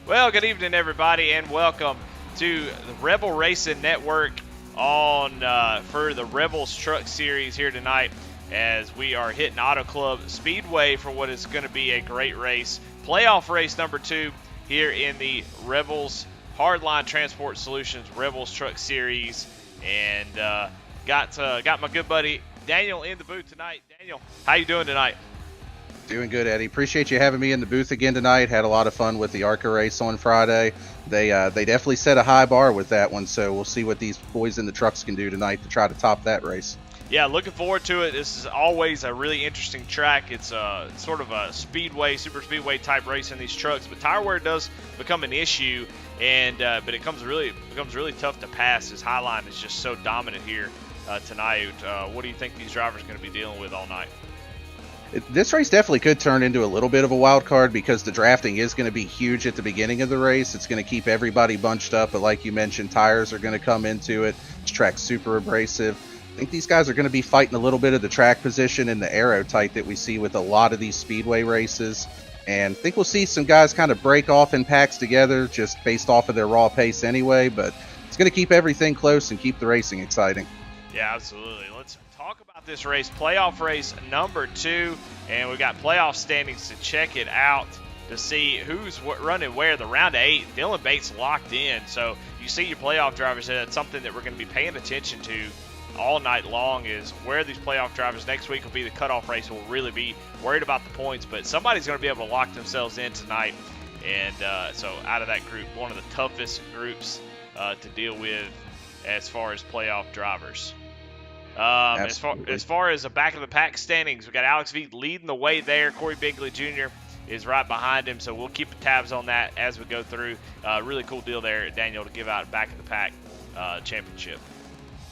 Well, good evening, everybody, and welcome to the Rebel Racing Network for the Rebels Truck Series here tonight as we are hitting Auto Club Speedway for what is going to be a great race. Playoff race number 2 here in the Rebels Hardline Transport Solutions Rebels Truck Series. And got my good buddy Daniel in the booth tonight. Daniel, how you doing tonight? Doing good, Eddie. Appreciate you having me in the booth again tonight. Had a lot of fun with the ARCA race on Friday. They definitely set a high bar with that one, so we'll see what these boys in the trucks can do tonight to try to top that race. Yeah, looking forward to it. This is always a really interesting track. It's sort of a speedway, super speedway type race in these trucks, but tire wear does become an issue, and but it becomes really tough to pass. This Highline is just so dominant here tonight. What do you think these drivers are going to be dealing with all night? This race definitely could turn into a little bit of a wild card because the drafting is going to be huge at the beginning of the race. It's going to keep everybody bunched up, but like you mentioned, tires are going to come into it. This track's super abrasive. I think these guys are going to be fighting a little bit of the track position and the aero tight that we see with a lot of these speedway races. And I think we'll see some guys kind of break off in packs together just based off of their raw pace anyway, but it's going to keep everything close and keep the racing exciting. Yeah, absolutely. Let's talk about this race, playoff race number 2, and we got playoff standings to check it out to see who's running where. The round of 8, Dylan Bates locked in, so you see your playoff drivers. That's something that we're going to be paying attention to all night long, is where these playoff drivers next week will be the cutoff race. We'll really be worried about the points, but somebody's going to be able to lock themselves in tonight, and so out of that group, one of the toughest groups to deal with as far as playoff drivers. As far as the back of the pack standings, we got Alex V leading the way there. Corey Bigley Jr. is right behind him, so we'll keep tabs on that as we go through. Really cool deal there, Daniel, to give out back of the pack championship.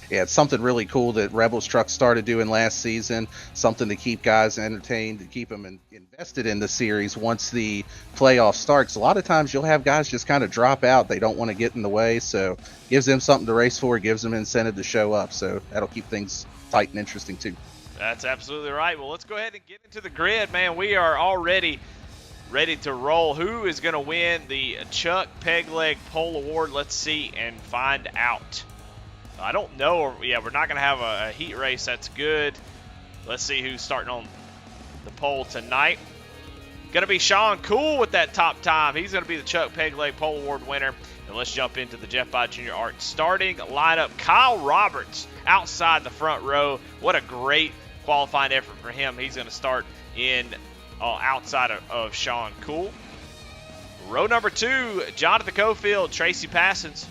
Yeah, it's something really cool that Rebels Trucks started doing last season, something to keep guys entertained, to keep them invested in the series once the playoff starts. A lot of times you'll have guys just kind of drop out. They don't want to get in the way, so gives them something to race for, gives them incentive to show up, so that'll keep things tight and interesting too. That's absolutely right. Well, let's go ahead and get into the grid, man. We are already ready to roll. Who is going to win the Chuck Pegleg Pole Award? Let's see and find out. I don't know. Yeah, we're not going to have a heat race. That's good. Let's see who's starting on the pole tonight. Going to be Sean Cool with that top time. He's going to be the Chuck Pegleg Pole Award winner. And let's jump into the Jeff Bide Jr. Art starting lineup. Kyle Roberts outside the front row. What a great qualifying effort for him. He's going to start in outside of Sean Cool. Row number 2, Jonathan Cofield, Tracy Passons.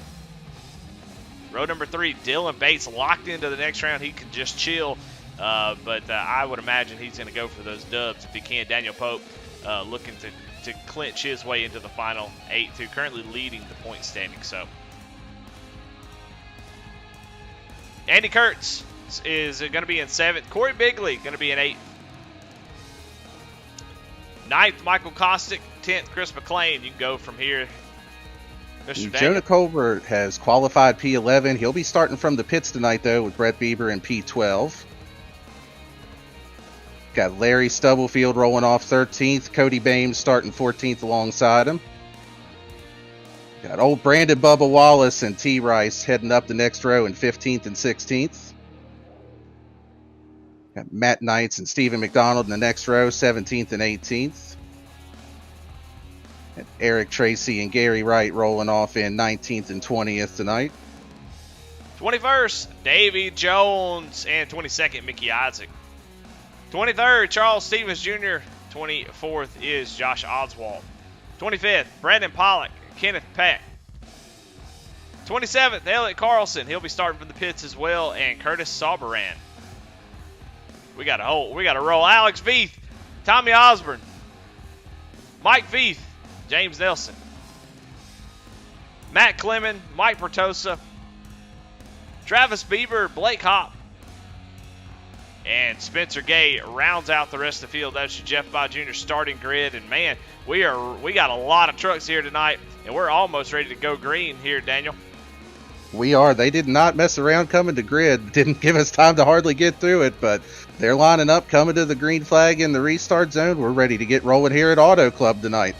Row number 3, Dylan Bates locked into the next round. He can just chill, but I would imagine he's going to go for those dubs if he can. Daniel Pope looking to clinch his way into the final 8, too, currently leading the point standing. So Andy Kurtz is going to be in 7th. Corey Bigley going to be in 8th. 9th, Michael Kostick. 10th, Chris McLean. You can go from here. Jonah Colbert has qualified P11. He'll be starting from the pits tonight, though, with Brett Bieber in P12. Got Larry Stubblefield rolling off 13th. Cody Bames starting 14th alongside him. Got old Brandon Bubba Wallace and T. Rice heading up the next row in 15th and 16th. Got Matt Knights and Stephen McDonald in the next row, 17th and 18th. And Eric Tracy and Gary Wright rolling off in 19th and 20th tonight. 21st, Davy Jones, and 22nd, Mickey Isaac. 23rd, Charles Stevens Jr. 24th is Josh Oswald. 25th, Brandon Pollock, Kenneth Peck. 27th, Elliot Carlson. He'll be starting from the pits as well, and Curtis Sauberan. We got to roll. Alex Veith, Tommy Osborne, Mike Veith, James Nelson, Matt Clemens, Mike Pertosa, Travis Bieber, Blake Hopp, and Spencer Gay rounds out the rest of the field. That's your Jeff Bide Jr. starting grid. And man, we got a lot of trucks here tonight, and we're almost ready to go green here, Daniel. We are. They did not mess around coming to grid. Didn't give us time to hardly get through it, but they're lining up, coming to the green flag in the restart zone. We're ready to get rolling here at Auto Club tonight.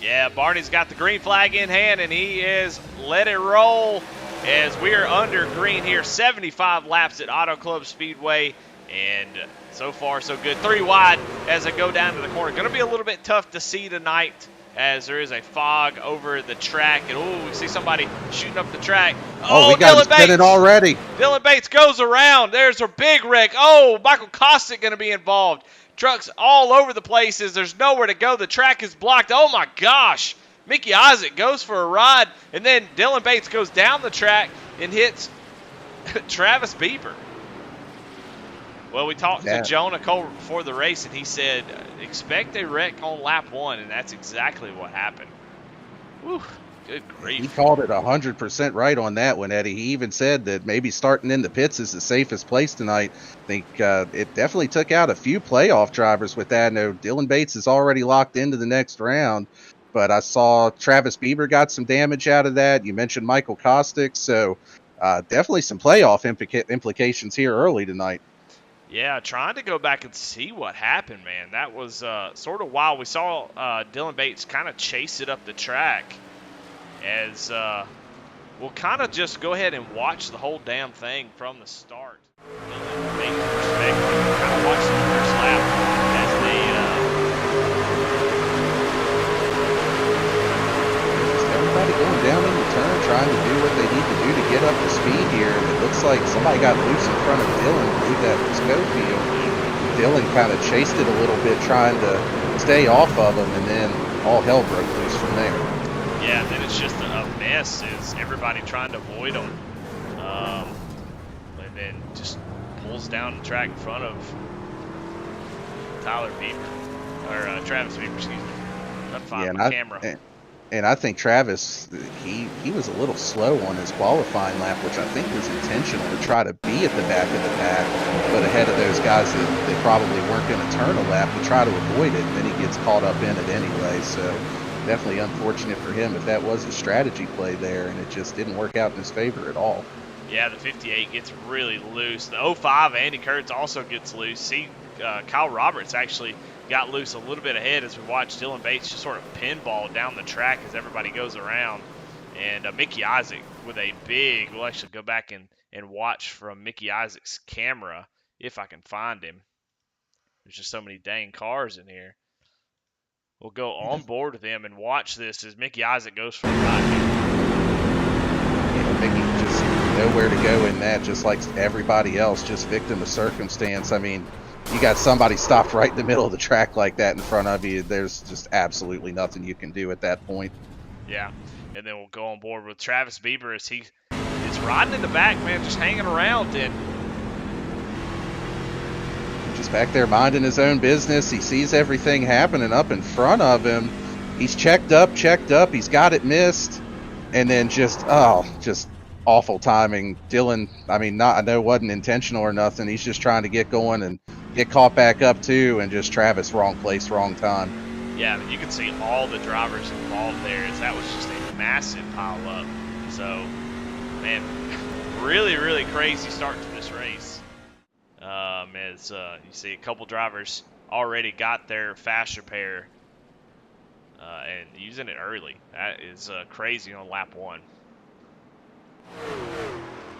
Yeah, Barney's got the green flag in hand, and he is let it roll as we are under green here. 75 laps at Auto Club Speedway, and so far so good. 3 wide as I go down to the corner. Going to be a little bit tough to see tonight as there is a fog over the track. And, ooh, we see somebody shooting up the track. Oh, we got it spinning already. Dylan Bates goes around. There's a big wreck. Oh, Michael Kostick going to be involved. Trucks all over the places. There's nowhere to go. The track is blocked. Oh, my gosh. Mickey Isaac goes for a ride, and then Dylan Bates goes down the track and hits Travis Bieber. Well, we talked to Jonah Cole before the race, and he said, expect a wreck on lap 1, and that's exactly what happened. Whew, good grief. He called it 100% right on that one, Eddie. He even said that maybe starting in the pits is the safest place tonight. I think it definitely took out a few playoff drivers with that. I know Dylan Bates is already locked into the next round, but I saw Travis Bieber got some damage out of that. You mentioned Michael Kostick, so definitely some playoff implications here early tonight. Yeah, trying to go back and see what happened, man. That was sort of wild. We saw Dylan Bates kind of chase it up the track as we'll kind of just go ahead and watch the whole damn thing from the start. Dylan Bates' perspective, kind of watch the first lap as they everybody going down in the turn, trying to do what they need to do to get up to speed here. And it looks like somebody got loose in front of Dylan. I believe that was Schofield. Dylan kind of chased it a little bit, trying to stay off of him, and then all hell broke loose from there. Yeah, then it's just a mess. Is everybody trying to avoid him, and then just pulls down the track in front of Tyler Bieber, or Travis Bieber, excuse me. Couldn't find my camera. And I think Travis, he was a little slow on his qualifying lap, which I think was intentional to try to be at the back of the pack, but ahead of those guys that they probably weren't going to turn a lap to try to avoid it, and then he gets caught up in it anyway. So definitely unfortunate for him if that was a strategy play there, and it just didn't work out in his favor at all. Yeah, the 58 gets really loose. The 05, Andy Kurtz, also gets loose. See, Kyle Roberts actually got loose a little bit ahead as we watched Dylan Bates just sort of pinball down the track as everybody goes around. And Mickey Isaac with a big, we'll actually go back and watch from Mickey Isaac's camera if I can find him. There's just so many dang cars in here. We'll go on board with him and watch this as Mickey Isaac goes for a ride. Yeah, Mickey just nowhere to go in that, just like everybody else, just victim of circumstance. I mean, you got somebody stopped right in the middle of the track like that in front of you. There's just absolutely nothing you can do at that point. Yeah, and then we'll go on board with Travis Bieber as he is riding in the back, man, just hanging around and just back there minding his own business. He sees everything happening up in front of him. He's checked up. He's got it missed, and then just awful timing. Dylan, I mean, I know it wasn't intentional or nothing. He's just trying to get going and get caught back up too, and just Travis, wrong place, wrong time. Yeah, I mean, you can see all the drivers involved there as that was just a massive pile up. So, man, really, really crazy start to this race. As you see a couple drivers already got their fast repair and using it early. That is crazy on lap 1.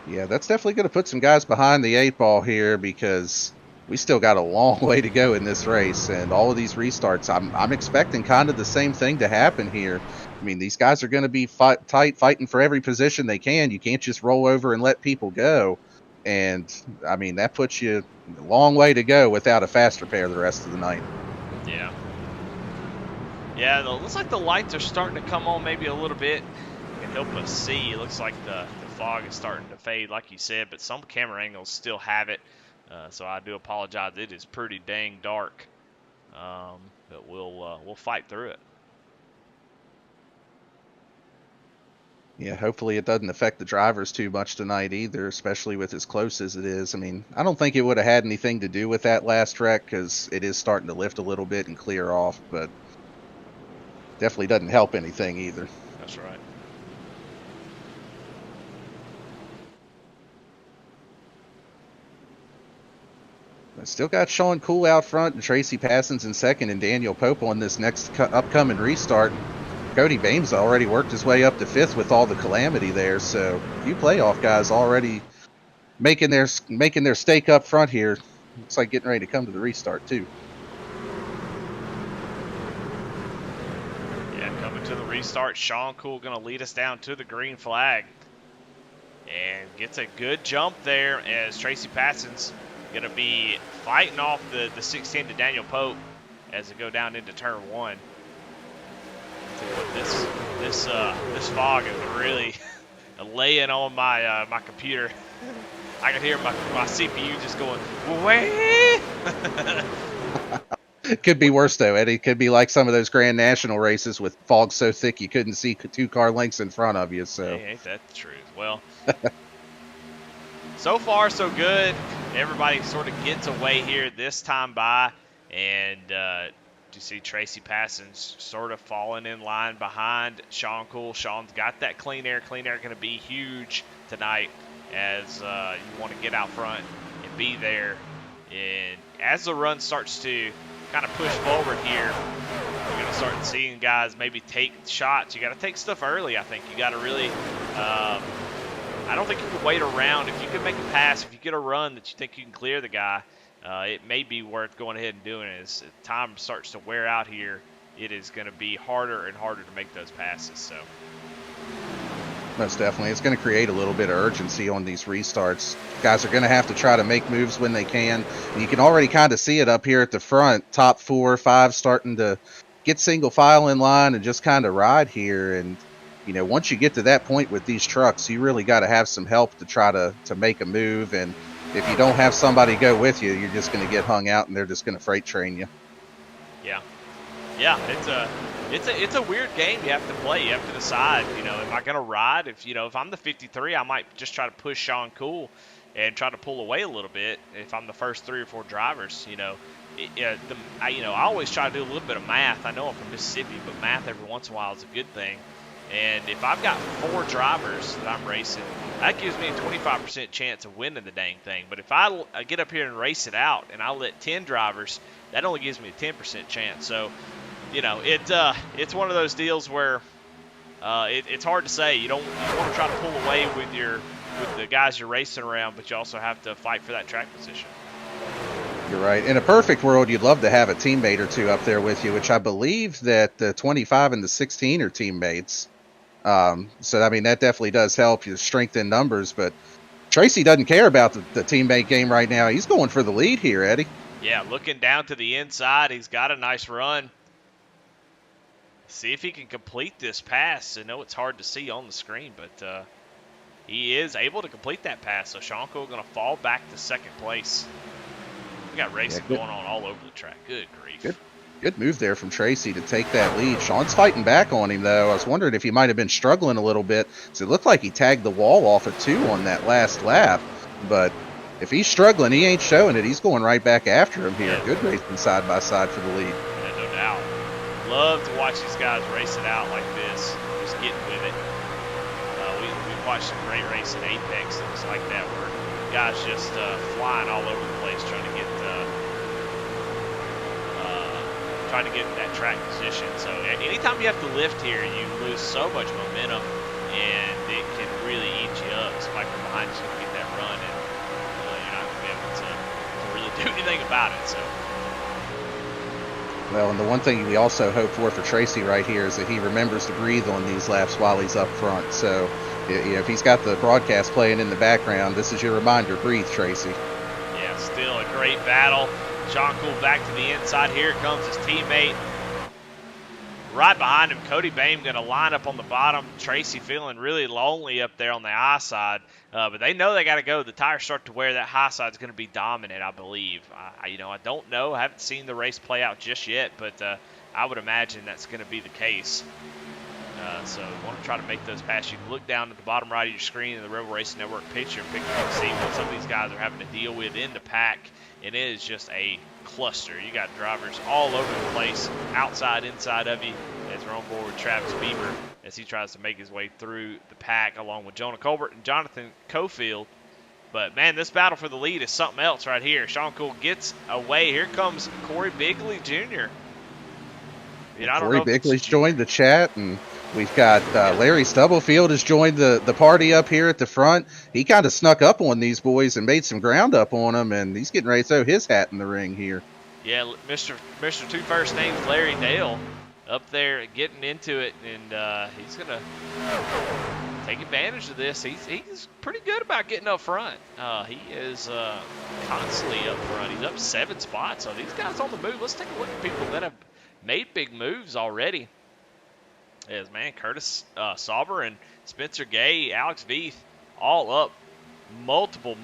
Yeah, that's definitely going to put some guys behind the 8 ball here, because we still got a long way to go in this race, and all of these restarts, I'm expecting kind of the same thing to happen here. I mean, these guys are going to be fighting for every position they can. You can't just roll over and let people go. And, I mean, that puts you a long way to go without a fast repair the rest of the night. Yeah. Yeah, it looks like the lights are starting to come on maybe a little bit and help us see. It looks like the fog is starting to fade, like you said, but some camera angles still have it. So I do apologize. It is pretty dang dark, but we'll fight through it. Yeah, hopefully it doesn't affect the drivers too much tonight either, especially with as close as it is. I mean, I don't think it would have had anything to do with that last wreck, because it is starting to lift a little bit and clear off, but definitely doesn't help anything either. That's right. I still got Sean Cool out front and Tracy Passons in second, and Daniel Pope on this next upcoming restart. Cody Bames already worked his way up to 5th with all the calamity there, so a few playoff guys already making their stake up front here. Looks like getting ready to come to the restart too. Yeah, coming to the restart, Sean Cool going to lead us down to the green flag. And gets a good jump there as Tracy Passon's going to be fighting off the 16 to Daniel Pope as they go down into turn 1. This fog is really laying on my my computer. I can hear my CPU just going, way. It could be worse though, Eddie. It could be like some of those Grand National races with fog so thick you couldn't see 2 car lengths in front of you. So hey, ain't that the truth? Well, so far so good. Everybody sort of gets away here this time by, and you see Tracy Passon's sort of falling in line behind Sean Cool. Sean's got that clean air. Clean air going to be huge tonight as you want to get out front and be there. And as the run starts to kind of push forward here, we're going to start seeing guys maybe take shots. You got to take stuff early, I think. You got to really I don't think you can wait around. If you can make a pass, if you get a run that you think you can clear the guy, it may be worth going ahead and doing it. As time starts to wear out here, it is going to be harder and harder to make those passes. So most definitely, it's going to create a little bit of urgency on these restarts. Guys are going to have to try to make moves when they can. And you can already kind of see it up here at the front. Top 4 or 5 starting to get single file in line and just kind of ride here. And you know, once you get to that point with these trucks, you really got to have some help to try to make a move. And if you don't have somebody go with you, you're just going to get hung out and they're just going to freight train you. Yeah, it's a weird game you have to play. You have to decide, you know, am I going to ride? If I'm the 53, I might just try to push Sean Cool and try to pull away a little bit if I'm the first 3 or 4 drivers, you know. I always try to do a little bit of math. I know I'm from Mississippi, but math every once in a while is a good thing. And if I've got 4 drivers that I'm racing, that gives me a 25% chance of winning the dang thing. But if I get up here and race it out and I let 10 drivers, that only gives me a 10% chance. So, you know, it's one of those deals where it's hard to say. You want to try to pull away with the guys you're racing around, but you also have to fight for that track position. You're right. In a perfect world, you'd love to have a teammate or 2 up there with you, which I believe that the 25 and the 16 are teammates. So, I mean, that definitely does help you strengthen numbers, but Tracy doesn't care about the teammate game right now. He's going for the lead here, Eddie. Yeah, looking down to the inside, he's got a nice run. See if he can complete this pass. I know it's hard to see on the screen, but he is able to complete that pass. So Sean Cole going to fall back to 2nd place. We got racing going on all over the track. Good grief. Good move there from Tracy to take that lead. Sean's fighting back on him, though. I was wondering if he might have been struggling a little bit. So it looked like he tagged the wall off of 2 on that last lap. But if he's struggling, he ain't showing it. He's going right back after him here. Yeah. Good racing side by side for the lead. Yeah, no doubt. Love to watch these guys race it out like this. Just getting with it. We watched some great racing Apex that was like that, where guys just flying all over the place trying to get in that track position. So anytime you have to lift here, you lose so much momentum, and it can really eat you up. Somebody from behind you can get that run, and you're not going to be able to really do anything about it. So. Well, and the one thing we also hope for Tracy right here is that he remembers to breathe on these laps while he's up front. So if he's got the broadcast playing in the background, this is your reminder, breathe, Tracy. Yeah, still a great battle. Sean Cool back to the inside. Here comes his teammate. Right behind him, Cody Bame going to line up on the bottom. Tracy feeling really lonely up there on the high side. But they know they got to go. The tires start to wear. That high side is going to be dominant, I believe. I don't know. I haven't seen the race play out just yet, but I would imagine that's going to be the case. So you want to try to make those passes. You can look down at the bottom right of your screen in the Rebel Racing Network picture and see what some of these guys are having to deal with in the pack. And it is just a cluster. You got drivers all over the place, outside, inside of you, as we're on board with Travis Bieber as he tries to make his way through the pack along with Jonah Colbert and Jonathan Cofield. But, man, this battle for the lead is something else right here. Sean Cool gets away. Here comes Corey Bigley Jr. I mean, And I don't Corey know if it's Bigley's joined the chat, and we've got Larry Stubblefield has joined the party up here at the front. He kind of snuck up on these boys and made some ground up on them, and he's getting ready to throw his hat in the ring here. Yeah, Mr. Two First Names Larry Dale up there getting into it, and he's gonna take advantage of this. He's pretty good about getting up front. He is constantly up front. He's up 7 spots. So these guys on the move. Let's take a look at people that have made big moves already. As man, Curtis Sauber and Spencer Gay, Alex Veith, all up multiple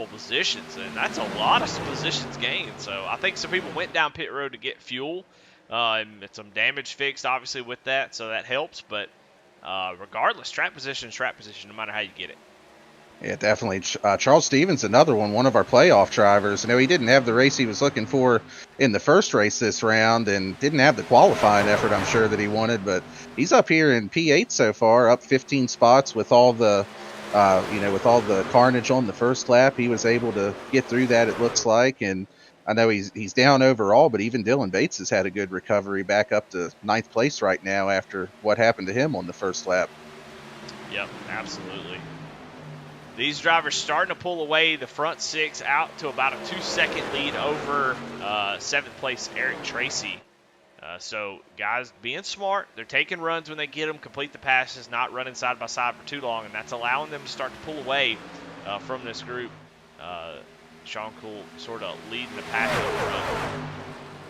positions, and that's a lot of positions gained. So I think some people went down pit road to get fuel, and some damage fixed, obviously, with that, so that helps. But regardless, track position, no matter how you get it. Yeah, definitely. Charles Stevens, another one of our playoff drivers. I know he didn't have the race he was looking for in the first race this round, and didn't have the qualifying effort I'm sure that he wanted, but he's up here in P8 so far, up 15 spots with all the with all the carnage on the first lap. He was able to get through that, it looks like, and I know he's down overall, but even Dylan Bates has had a good recovery back up to 9th place right now after what happened to him on the first lap. Yep, absolutely. These drivers starting to pull away, the front 6 out to about a 2-second lead over 7th place Eric Tracy. So guys being smart, they're taking runs when they get them, complete the passes, not running side by side for too long, and that's allowing them to start to pull away from this group. Sean Cool sort of leading the pack up front.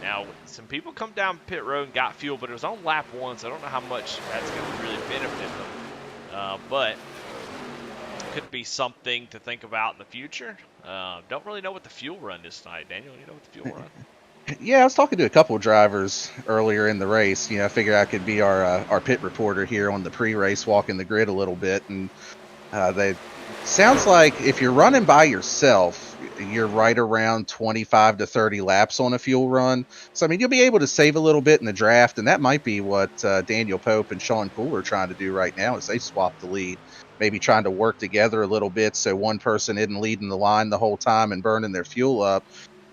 Now, some people come down pit road and got fuel, but it was on lap 1, so I don't know how much that's going to really benefit them. But could be something to think about in the future. Don't really know what the fuel run is tonight. Daniel, you know what the fuel run? Yeah, I was talking to a couple of drivers earlier in the race. I figured I could be our pit reporter here on the pre-race, walking the grid a little bit, and they sounds like if you're running by yourself, you're right around 25 to 30 laps on a fuel run. So I mean, you'll be able to save a little bit in the draft, and that might be what Daniel Pope and Sean Poole are trying to do right now, as they swap the lead. Maybe trying to work together a little bit so one person isn't leading the line the whole time and burning their fuel up.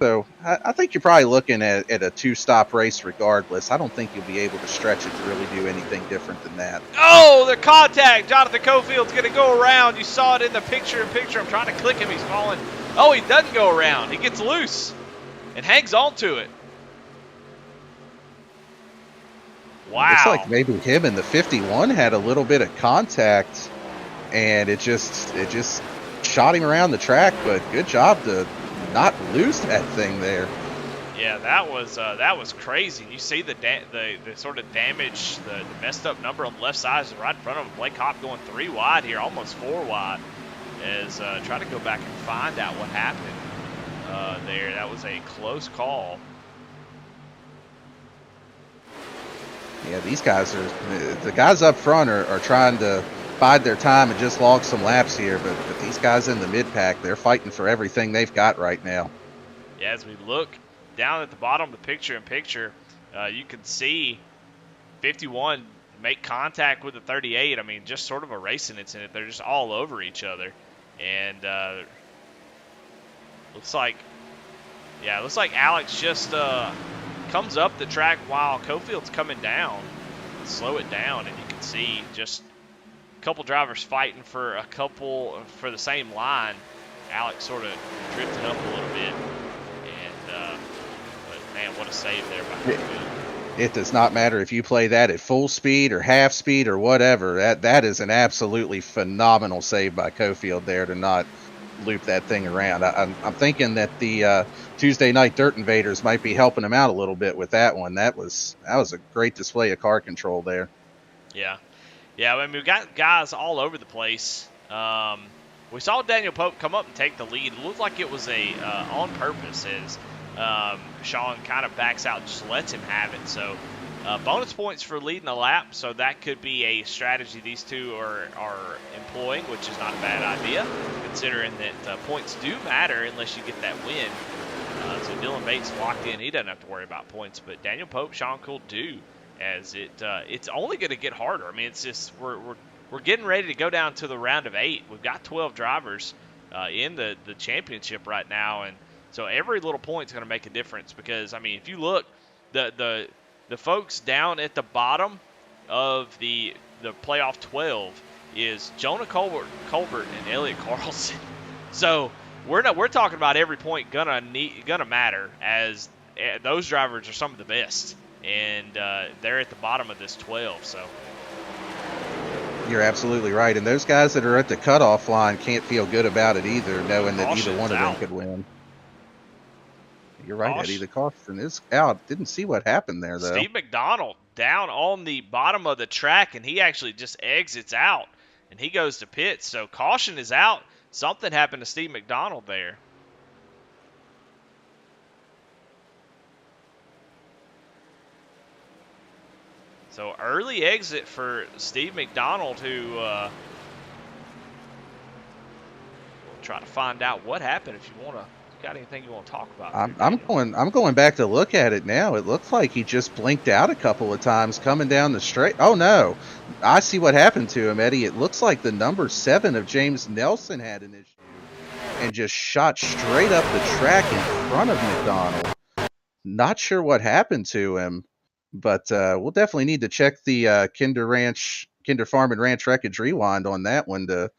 So I think you're probably looking at a 2-stop race regardless. I don't think you'll be able to stretch it to really do anything different than that. Oh, the contact. Jonathan Cofield's going to go around. You saw it in the picture-in-picture. I'm trying to click him. He's falling. Oh, he doesn't go around. He gets loose and hangs on to it. Wow. Looks like maybe him and the 51 had a little bit of contact, and it just shot him around the track, but good job to not lose that thing there. Yeah, that was crazy. You see the sort of damage, the messed up number on the left side is right in front of him. Blake Hopp going 3 wide here, almost 4 wide, as trying to go back and find out what happened there. That was a close call. Yeah, these guys the guys up front are trying to bide their time and just log some laps here, but these guys in the mid-pack, they're fighting for everything they've got right now. Yeah, as we look down at the bottom of the picture-in-picture, you can see 51 make contact with the 38. I mean, just sort of a racing incident. They're just all over each other. And looks like Alex just comes up the track while Cofield's coming down. Slow it down, and you can see just a couple drivers fighting for the same line. Alex sort of drifted up a little bit, and but man, what a save there by Cofield. It does not matter if you play that at full speed or half speed or whatever. That is an absolutely phenomenal save by Cofield there to not loop that thing around. I'm thinking that the Tuesday Night Dirt Invaders might be helping him out a little bit with that one. That was a great display of car control there. Yeah. I mean, we've got guys all over the place. We saw Daniel Pope come up and take the lead. It looked like it was on purpose, as Sean kind of backs out and just lets him have it. So bonus points for leading a lap, so that could be a strategy these two are employing, which is not a bad idea, considering that points do matter unless you get that win. So Dylan Bates locked in. He doesn't have to worry about points, but Daniel Pope, Sean Cool do, as it's only going to get harder. I mean, it's just we're getting ready to go down to the round of 8. We've got 12 drivers in the championship right now, and so every little point is going to make a difference, because I mean, if you look, the the folks down at the bottom of the playoff 12 is Jonah Colbert and Elliott Carlson. So we're talking about every point gonna matter, as those drivers are some of the best, and they're at the bottom of this 12. So you're absolutely right, and those guys that are at the cutoff line can't feel good about it either, knowing that either one of them could win. You're right, Eddie. The caution is out. Didn't see what happened there, though. Steve McDonald down on the bottom of the track, and he actually just exits out, and he goes to pits. So caution is out. Something happened to Steve McDonald there. So early exit for Steve McDonald, who we'll try to find out what happened. If you want to, got anything you want to talk about? I'm going back to look at it now. It looks like he just blinked out a couple of times coming down the straight. Oh no, I see what happened to him, Eddie. It looks like the number 7 of James Nelson had an issue and just shot straight up the track in front of McDonald. Not sure what happened to him, but we'll definitely need to check the Kinder Farm and Ranch Wreckage Rewind on that one to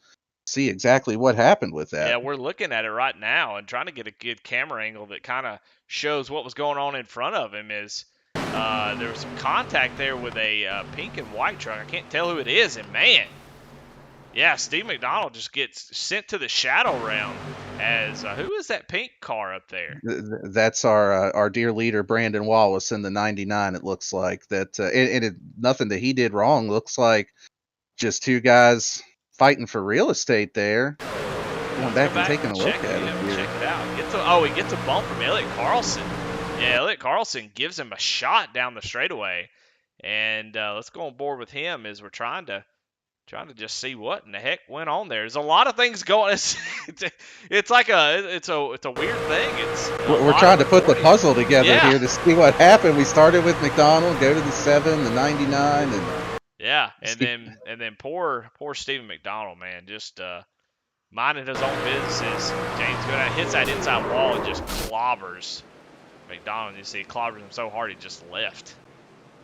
see exactly what happened with that. Yeah, we're looking at it right now and trying to get a good camera angle that kind of shows what was going on in front of him. Is there was some contact there with a pink and white truck. I can't tell who it is, and man, yeah, Steve McDonald just gets sent to the shadow round. As who is that pink car up there? That's our dear leader Brandon Wallace in the 99. It looks like that, and nothing that he did wrong. Looks like just two guys fighting for real estate there. Going back and taking a look at it. Check it out. He gets a bump from Elliott Carlson. Yeah, Elliott Carlson gives him a shot down the straightaway. And let's go on board with him as we're trying to just see what in the heck went on there. There's a lot of things going. It's like it's a weird thing. We're trying to put the puzzle together here to see what happened. We started with McDonald, go to the 7, the 99, and yeah, and then poor Stephen McDonald, man, just minding his own business. James goes out, hits that inside wall, and just clobbers McDonald. You see, he clobbers him so hard he just left.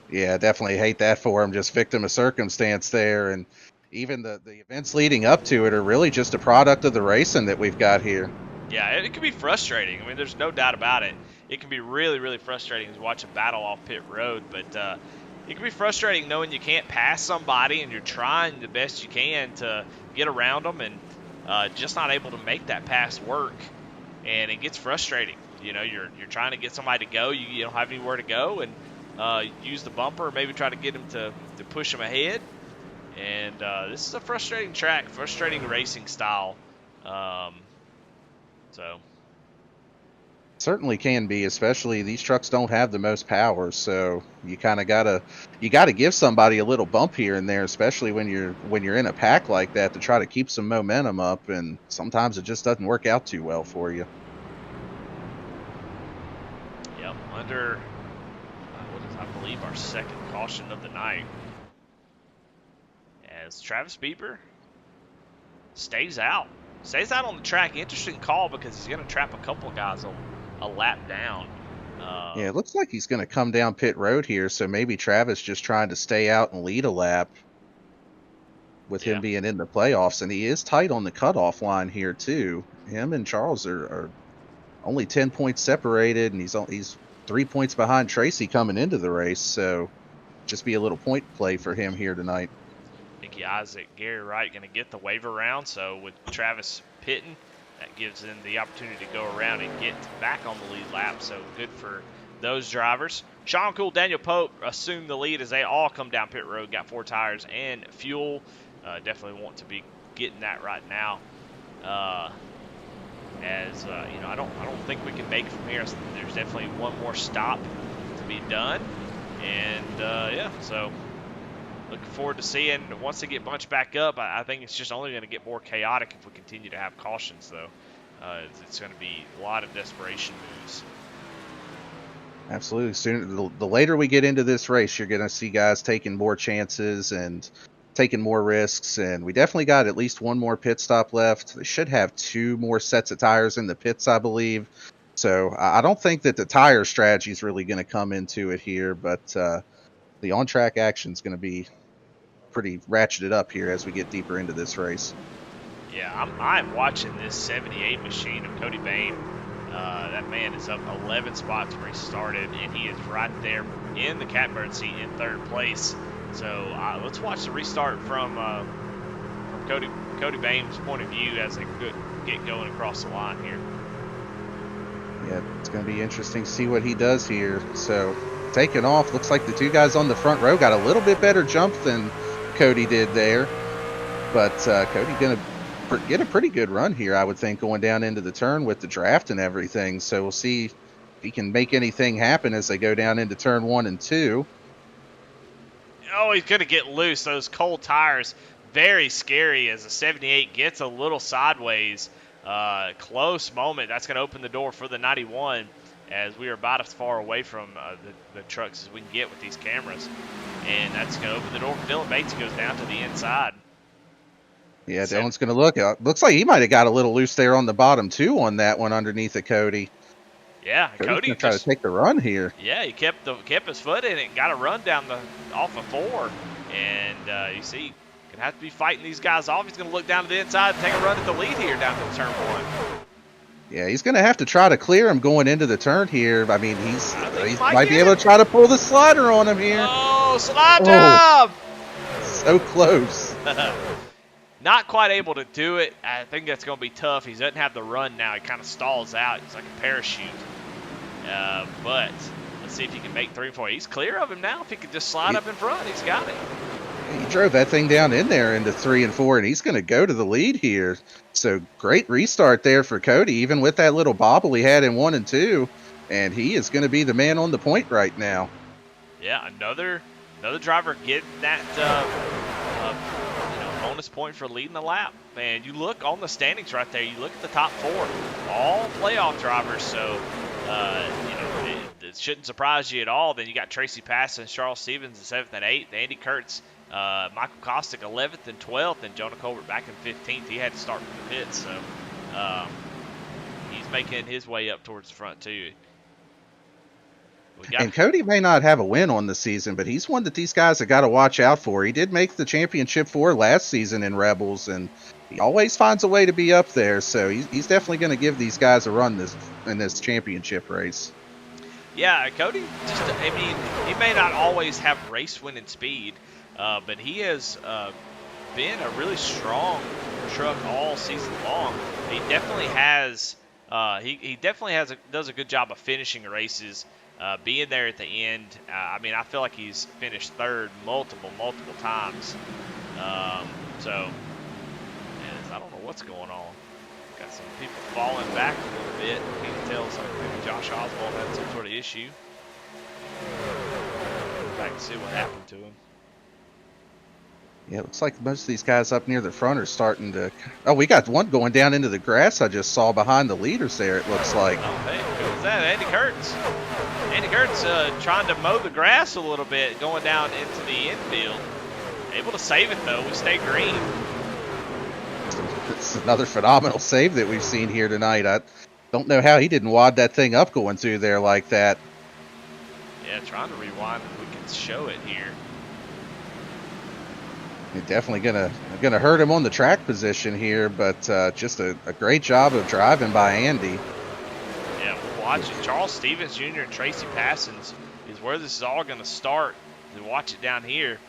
Yeah, definitely hate that for him. Just victim of circumstance there, and even the events leading up to it are really just a product of the racing that we've got here. Yeah, it can be frustrating. I mean, there's no doubt about it. It can be really, really frustrating to watch a battle off pit road, but it can be frustrating knowing you can't pass somebody and you're trying the best you can to get around them and just not able to make that pass work, and it gets frustrating. You know, you're trying to get somebody to go, you don't have anywhere to go, and use the bumper, or maybe try to get him to push him ahead. And this is a frustrating track, frustrating racing style. So certainly can be, especially these trucks don't have the most power, so you kind of gotta give somebody a little bump here and there, especially when you're in a pack like that, to try to keep some momentum up, and sometimes it just doesn't work out too well for you. Yep, under what is, I believe, our second caution of the night, as Travis Bieber stays out on the track. Interesting call, because he's going to trap a couple of guys a lap down. Yeah, it looks like he's going to come down pit road here, so maybe Travis just trying to stay out and lead a lap with him being in the playoffs, and he is tight on the cutoff line here too. Him and Charles are only 10 points separated, and he's 3 points behind Tracy coming into the race, so just be a little point play for him here tonight. Nicky Isaac, Gary Wright going to get the waiver round, so with Travis pitting, that gives them the opportunity to go around and get back on the lead lap, so good for those drivers. Sean Cool, Daniel Pope assume the lead as they all come down pit road, got 4 tires and fuel. Definitely want to be getting that right now. As you know, I don't think we can make it from here. So there's definitely one more stop to be done, and yeah, so looking forward to seeing once they get bunched back up. I think it's just only going to get more chaotic if we continue to have cautions, though. It's going to be a lot of desperation moves. Absolutely. The later we get into this race, you're going to see guys taking more chances and taking more risks, and we definitely got at least one more pit stop left. They should have 2 more sets of tires in the pits, I believe. So I don't think that the tire strategy is really going to come into it here, but the on-track action is going to be pretty ratcheted up here as we get deeper into this race. Yeah, I'm watching this 78 machine of Cody Bain. That man is up 11 spots where he started, and he is right there in the catbird seat in third place. So let's watch the restart from Cody Bain's point of view as they get going across the line here. Yeah, it's going to be interesting to see what he does here. So taking off, looks like the two guys on the front row got a little bit better jump than Cody did there, but Cody going to get a pretty good run here, I would think, going down into the turn with the draft and everything. So we'll see if he can make anything happen as they go down into turn 1 and 2. Oh, he's going to get loose. Those cold tires, very scary as the 78 gets a little sideways. Close moment. That's going to open the door for the 91 as we are about as far away from the trucks as we can get with these cameras. And that's going to open the door for Dylan Bates. He goes down to the inside. Yeah, Dylan's going to look. Looks like he might have got a little loose there on the bottom, too, on that one underneath of Cody. Yeah, Cody's going to try to take the run here. Yeah, he kept his foot in it and got a run down off of 4. And you see, going to have to be fighting these guys off. He's going to look down to the inside and take a run at the lead here down to turn 1. Yeah, he's going to have to try to clear him going into the turn here. I mean, he might be him. able to try to pull the slider on him here. Oh, slide job! So close. Not quite able to do it. I think that's going to be tough. He doesn't have the run now. He kind of stalls out. He's like a parachute. But let's see if he can make 3 and 4. He's clear of him now. If he could just slide up in front, he's got it. He drove that thing down in there into 3 and 4, and he's going to go to the lead here. So great restart there for Cody, even with that little bobble he had in 1 and 2. And he is going to be the man on the point right now. Yeah, another driver getting that bonus point for leading the lap. And you look on the standings right there. You look at the top 4, all playoff drivers. So it shouldn't surprise you at all. Then you got Tracy Passon, Charles Stevens in 7th and 8th, Andy Kurtz, Michael Kostick 11th and 12th, and Jonah Colbert back in 15th. He had to start from the pits, so he's making his way up towards the front too. And Cody may not have a win on the season, but he's one that these guys have got to watch out for. He did make the championship 4 last season in Rebels, and he always finds a way to be up there. So he's definitely going to give these guys a run in this championship race. Yeah, Cody, he may not always have race-winning speed, but he has been a really strong truck all season long. He definitely has. He definitely does a good job of finishing races. Being there at the end, I feel like he's finished 3rd multiple times. So, I don't know what's going on. Got some people falling back a little bit. You can tell maybe Josh Oswald had some sort of issue. Back to see what happened to him. Yeah, it looks like most of these guys up near the front are starting to... Oh, we got one going down into the grass I just saw behind the leaders there, it looks like. Oh, hey, who was that? Andy Kurtz. Andy Kurtz trying to mow the grass a little bit, going down into the infield. Able to save it, though. We stay green. It's another phenomenal save that we've seen here tonight. I don't know how he didn't wad that thing up going through there like that. Yeah, trying to rewind if we can show it here. It's definitely gonna hurt him on the track position here, but just a great job of driving by Andy. Yeah, we're watching. Charles Stevens Jr. and Tracy Passons is where this is all going to start. You watch it down here.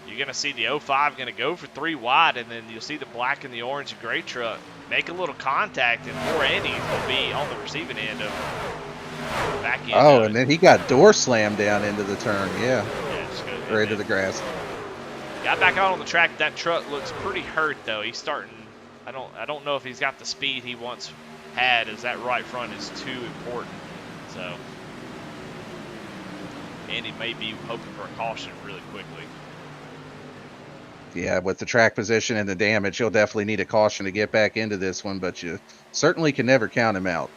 You're going to see the 05 going to go for 3 wide, and then you'll see the black and the orange and gray truck make a little contact, and poor Andy will be on the receiving end of back end. Oh, and then he got door slammed down into the turn. Yeah, just goes right to the grass. Got back out on the track. That truck looks pretty hurt though. He's starting. I don't know if he's got the speed he once had, as that right front is too important. So Andy may be hoping for a caution really quickly. Yeah, with the track position and the damage, he'll definitely need a caution to get back into this one, but you certainly can never count him out.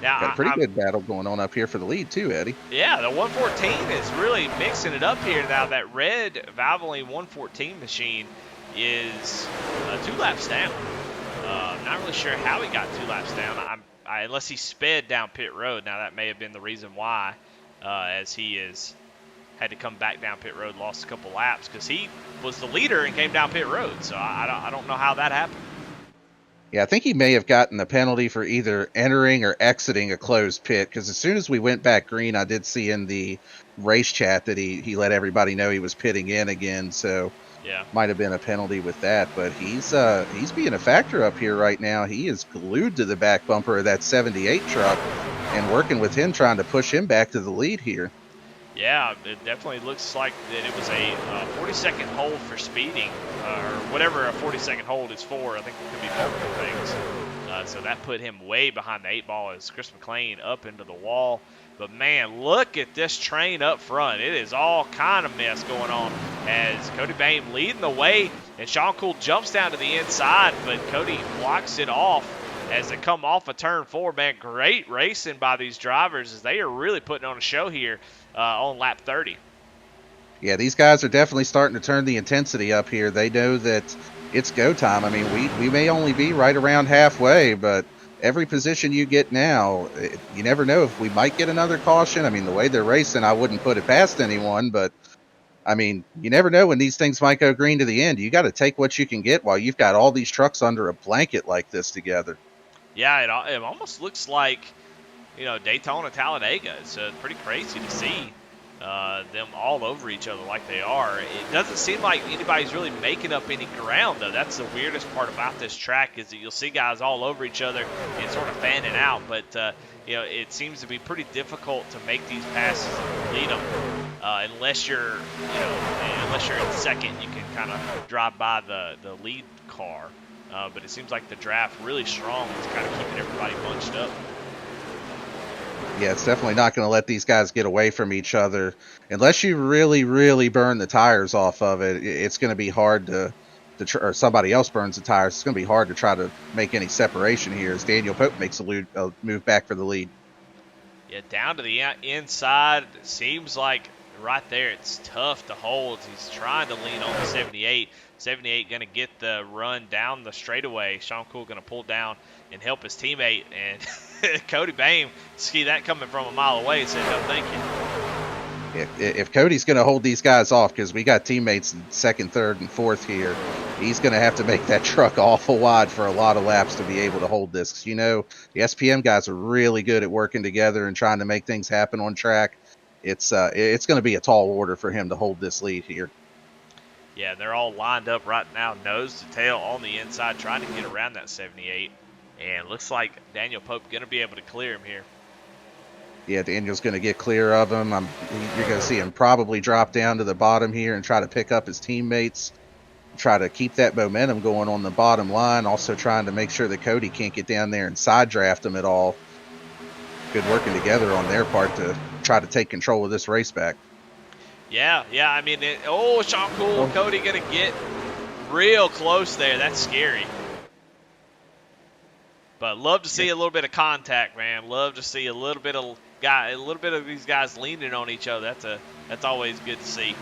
Now, got a pretty good battle going on up here for the lead too, Eddie. Yeah, the 114 is really mixing it up here now. That red Valvoline 114 machine is 2 laps down. Not really sure how he got 2 laps down. Unless he sped down pit road. Now that may have been the reason why, as he had to come back down pit road, lost a couple laps because he was the leader and came down pit road. So I don't know how that happened. Yeah, I think he may have gotten a penalty for either entering or exiting a closed pit, because as soon as we went back green, I did see in the race chat that he let everybody know he was pitting in again. So Yeah. might have been a penalty with that, but he's being a factor up here right now. He is glued to the back bumper of that 78 truck and working with him, trying to push him back to the lead here. Yeah, it definitely looks like that it was a 40-second hold for speeding, or whatever a 40-second hold is for. I think it could be multiple things. So that put him way behind the 8 ball as Chris McLean up into the wall. But, man, look at this train up front. It is all kind of mess going on as Cody Bame leading the way, and Sean Cool jumps down to the inside, but Cody blocks it off as they come off of turn 4. Man, great racing by these drivers as they are really putting on a show here on lap 30. Yeah, these guys are definitely starting to turn the intensity up here. They know that it's go time. I mean, we may only be right around halfway, but every position you get now, you never know if we might get another caution. I mean, the way they're racing, I wouldn't put it past anyone, but I mean, you never know when these things might go green to the end. You got to take what you can get while you've got all these trucks under a blanket like this together. Yeah, it almost looks like, Daytona, Talladega. It's pretty crazy to see them all over each other like they are. It doesn't seem like anybody's really making up any ground, though. That's the weirdest part about this track is that you'll see guys all over each other and sort of fanning out. But, it seems to be pretty difficult to make these passes and lead them unless you're in second. You can kind of drive by the lead car. But it seems like the draft really strong is kind of keeping everybody bunched up. Yeah, it's definitely not going to let these guys get away from each other. Unless you really, really burn the tires off of it, it's going to be hard or somebody else burns the tires. It's going to be hard to try to make any separation here as Daniel Pope makes a move back for the lead. Yeah, down to the inside. It seems like right there it's tough to hold. He's trying to lean on the 78. 78 going to get the run down the straightaway. Sean Cool going to pull down and help his teammate. And Cody Bame, see that coming from a mile away, and said, no, thank you. If Cody's going to hold these guys off, because we got teammates in second, third, and fourth here, he's going to have to make that truck awful wide for a lot of laps to be able to hold this. Because, the SPM guys are really good at working together and trying to make things happen on track. It's going to be a tall order for him to hold this lead here. Yeah, they're all lined up right now, nose to tail on the inside, trying to get around that 78. And looks like Daniel Pope going to be able to clear him here. Yeah, Daniel's going to get clear of him. You're going to see him probably drop down to the bottom here and try to pick up his teammates, try to keep that momentum going on the bottom line, also trying to make sure that Cody can't get down there and side draft him at all. Good working together on their part to try to take control of this race back. Yeah, I mean, Sean Cool, Cody going to get real close there. That's scary. But love to see a little bit of contact, man. Love to see a little bit of these guys leaning on each other. That's always good to see.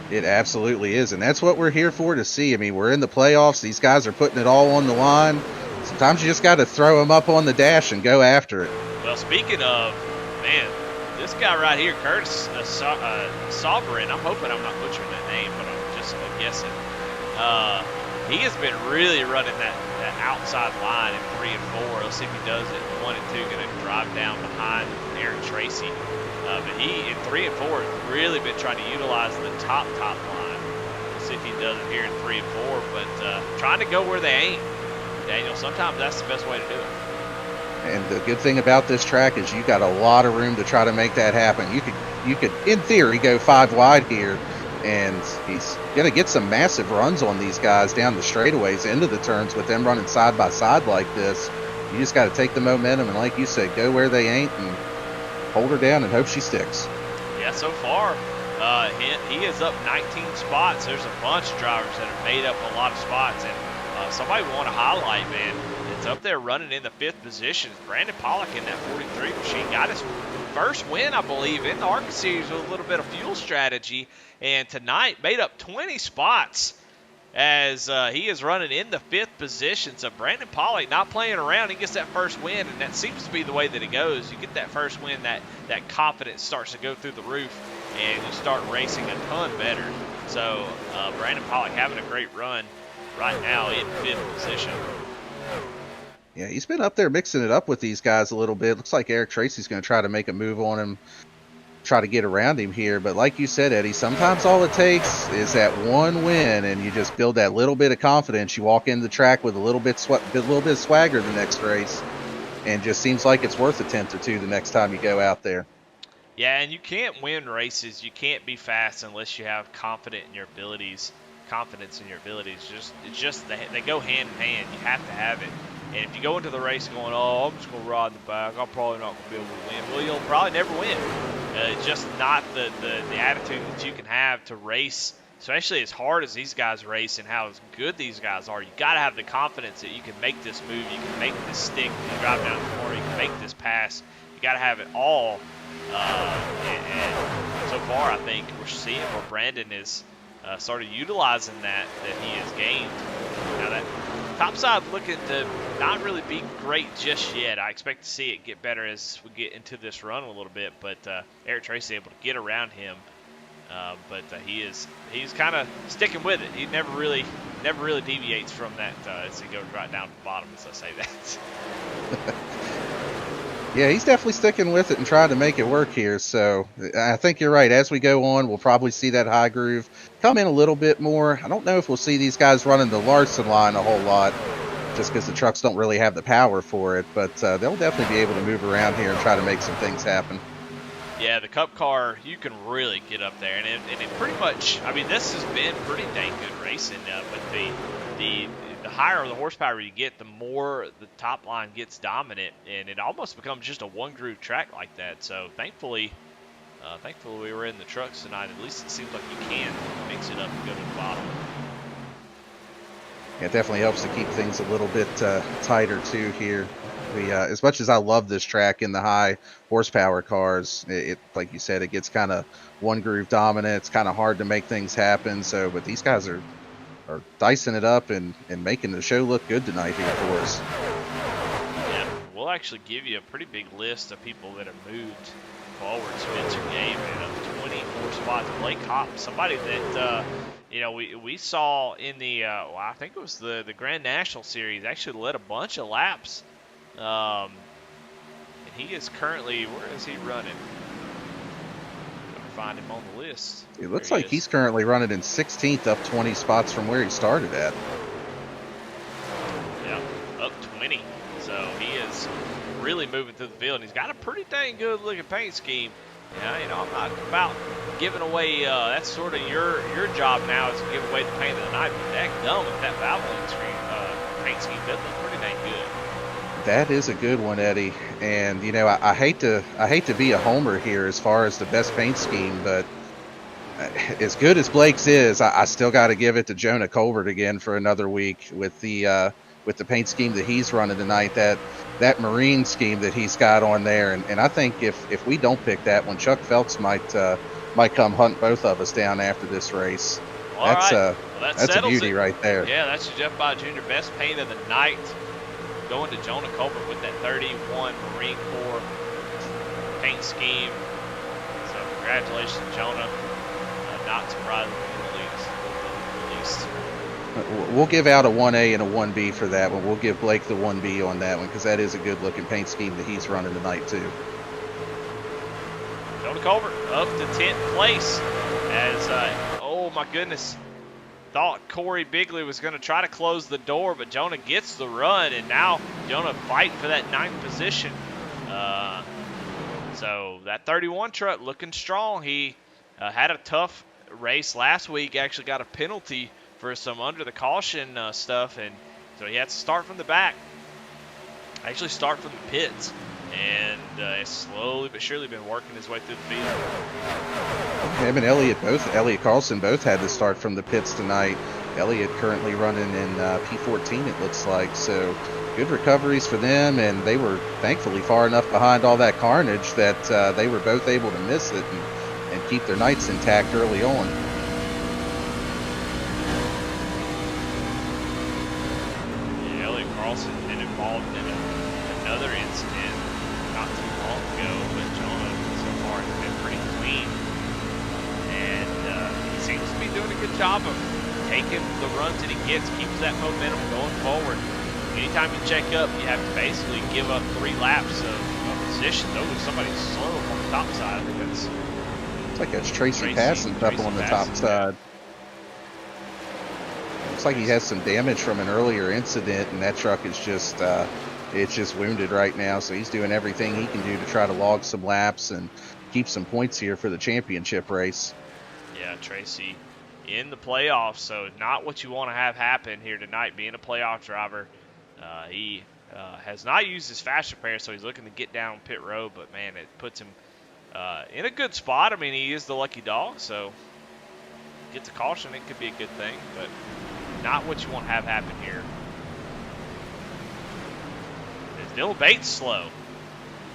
It absolutely is, and that's what we're here for, to see. I mean, we're in the playoffs. These guys are putting it all on the line. Sometimes you just got to throw them up on the dash and go after it. Well, speaking of, man, this guy right here, Curtis Sovereign, I'm hoping I'm not butchering that name, but I'm just guessing. He has been really running that outside line in 3 and 4. Let's see if he does it. 1 and 2 going to drive down behind Aaron Tracy. But he, in 3 and 4, has really been trying to utilize the top line. We'll see if he does it here in 3 and 4. But trying to go where they ain't, Daniel, sometimes that's the best way to do it. And the good thing about this track is you got a lot of room to try to make that happen. You could, in theory, go 5 wide here, and he's going to get some massive runs on these guys down the straightaways into the turns with them running side by side like this. You just got to take the momentum and, like you said, go where they ain't and hold her down and hope she sticks. Yeah, so far he is up 19 spots. There's a bunch of drivers that have made up a lot of spots, and somebody we want to highlight, man, it's up there running in the 5th position. Brandon Pollock in that 43 machine got his first win, I believe, in the Arkansas Series with a little bit of fuel strategy, and tonight made up 20 spots as he is running in the 5th position. So Brandon Pollock not playing around. He gets that first win, and that seems to be the way that it goes. You get that first win, that confidence starts to go through the roof, and you start racing a ton better. So Brandon Pollock having a great run right now in 5th position. Yeah, he's been up there mixing it up with these guys a little bit. Looks like Eric Tracy's going to try to make a move on him, try to get around him here. But like you said, Eddie, sometimes all it takes is that one win, and you just build that little bit of confidence. You walk into the track with a little bit of swagger the next race, and just seems like it's worth a tenth or two the next time you go out there. Yeah, and you can't win races. You can't be fast unless you have confidence in your abilities. They go hand in hand. You have to have it. And if you go into the race going, oh, I'm just going to ride in the back, I'm probably not going to be able to win, well, you'll probably never win. It's just not the attitude that you can have to race, especially as hard as these guys race and how good these guys are. You got to have the confidence that you can make this move, you can make this stick, you can drive down the corner, you can make this pass. You got to have it all. And so far, I think we're seeing where Brandon is started utilizing that he has gained. Now that topside looking to not really be great just yet. I expect to see it get better as we get into this run a little bit, but Eric Tracy able to get around him. But he's kind of sticking with it. He never really deviates from that as he goes right down to the bottom, as I say that. Yeah, he's definitely sticking with it and trying to make it work here. So I think you're right. As we go on, we'll probably see that high groove come in a little bit more. I don't know if we'll see these guys running the Larson line a whole lot, just because the trucks don't really have the power for it. But they'll definitely be able to move around here and try to make some things happen. Yeah, the Cup car, you can really get up there. And it pretty much, I mean, this has been pretty dang good racing. But the higher the horsepower you get, the more the top line gets dominant. And it almost becomes just a one-groove track like that. So thankfully we were in the trucks tonight. At least it seems like you can mix it up and go to the bottom. Yeah, it definitely helps to keep things a little bit tighter too here. We, as much as I love this track in the high horsepower cars, it like you said, it gets kind of one groove dominant. It's kind of hard to make things happen. So, but these guys are dicing it up and making the show look good tonight here for us. Yeah, we'll actually give you a pretty big list of people that have moved forward. Spencer Game, up 24 spots. Blake Hopp, somebody that we saw in the I think it was the Grand National Series, actually led a bunch of laps. And he is currently, where is he running? Find him on the list. It looks like he's currently running in 16th, up 20 spots from where he started at. Yeah, up 20. So he is really moving through the field, and he's got a pretty dang good looking paint scheme. Yeah, I'm not about giving away. That's sort of your job now, is to give away the paint of the night. But that gum with that Valvoline screen paint scheme does look pretty dang good. That is a good one, Eddie. And I hate to be a homer here as far as the best paint scheme, but as good as Blake's is, I still got to give it to Jonah Colbert again for another week with the paint scheme that he's running tonight. That marine scheme that he's got on there, and I think if we don't pick that one, Chuck Phelps might come hunt both of us down after this race. Well, that's a beauty right there. Yeah, that's your Jeff Bott Jr. best paint of the night. Going to Jonah Colbert with that 31 Marine Corps paint scheme. So congratulations, Jonah. Not surprising released. We'll give out a 1A and a 1B for that one. We'll give Blake the 1B on that one, because that is a good looking paint scheme that he's running tonight too. Jonah Colbert up to 10th place as, oh my goodness, thought Corey Bigley was going to try to close the door, but Jonah gets the run, and now Jonah fighting for that 9th position. So that 31 truck looking strong. He had a tough race last week, actually got a penalty for some under the caution stuff, and so he had to start from the back, actually start from the pits, and it's slowly but surely been working his way through the field. Him and Elliott Carlson both had to start from the pits tonight. Elliott currently running in P14, it looks like, so good recoveries for them, and they were thankfully far enough behind all that carnage that they were both able to miss it and keep their nights intact early on. Charles has been involved in another incident not too long ago, but Jonah so far has been pretty clean. And he seems to be doing a good job of taking the runs that he gets, keeps that momentum going forward. Anytime you check up, you have to basically give up 3 laps of position. Though somebody's slow on the top side. I think that's... Looks like that's Tracy Passant up on the top side. Looks like he has some damage from an earlier incident, and that truck is just, it's just wounded right now. So he's doing everything he can do to try to log some laps and keep some points here for the championship race. Yeah, Tracy in the playoffs, so not what you want to have happen here tonight. Being a playoff driver, he has not used his fast repair, so he's looking to get down pit road. But man, it puts him in a good spot. I mean, he is the lucky dog, so gets a caution. It could be a good thing, but not what you want to have happen here. Is Dylan Bates slow?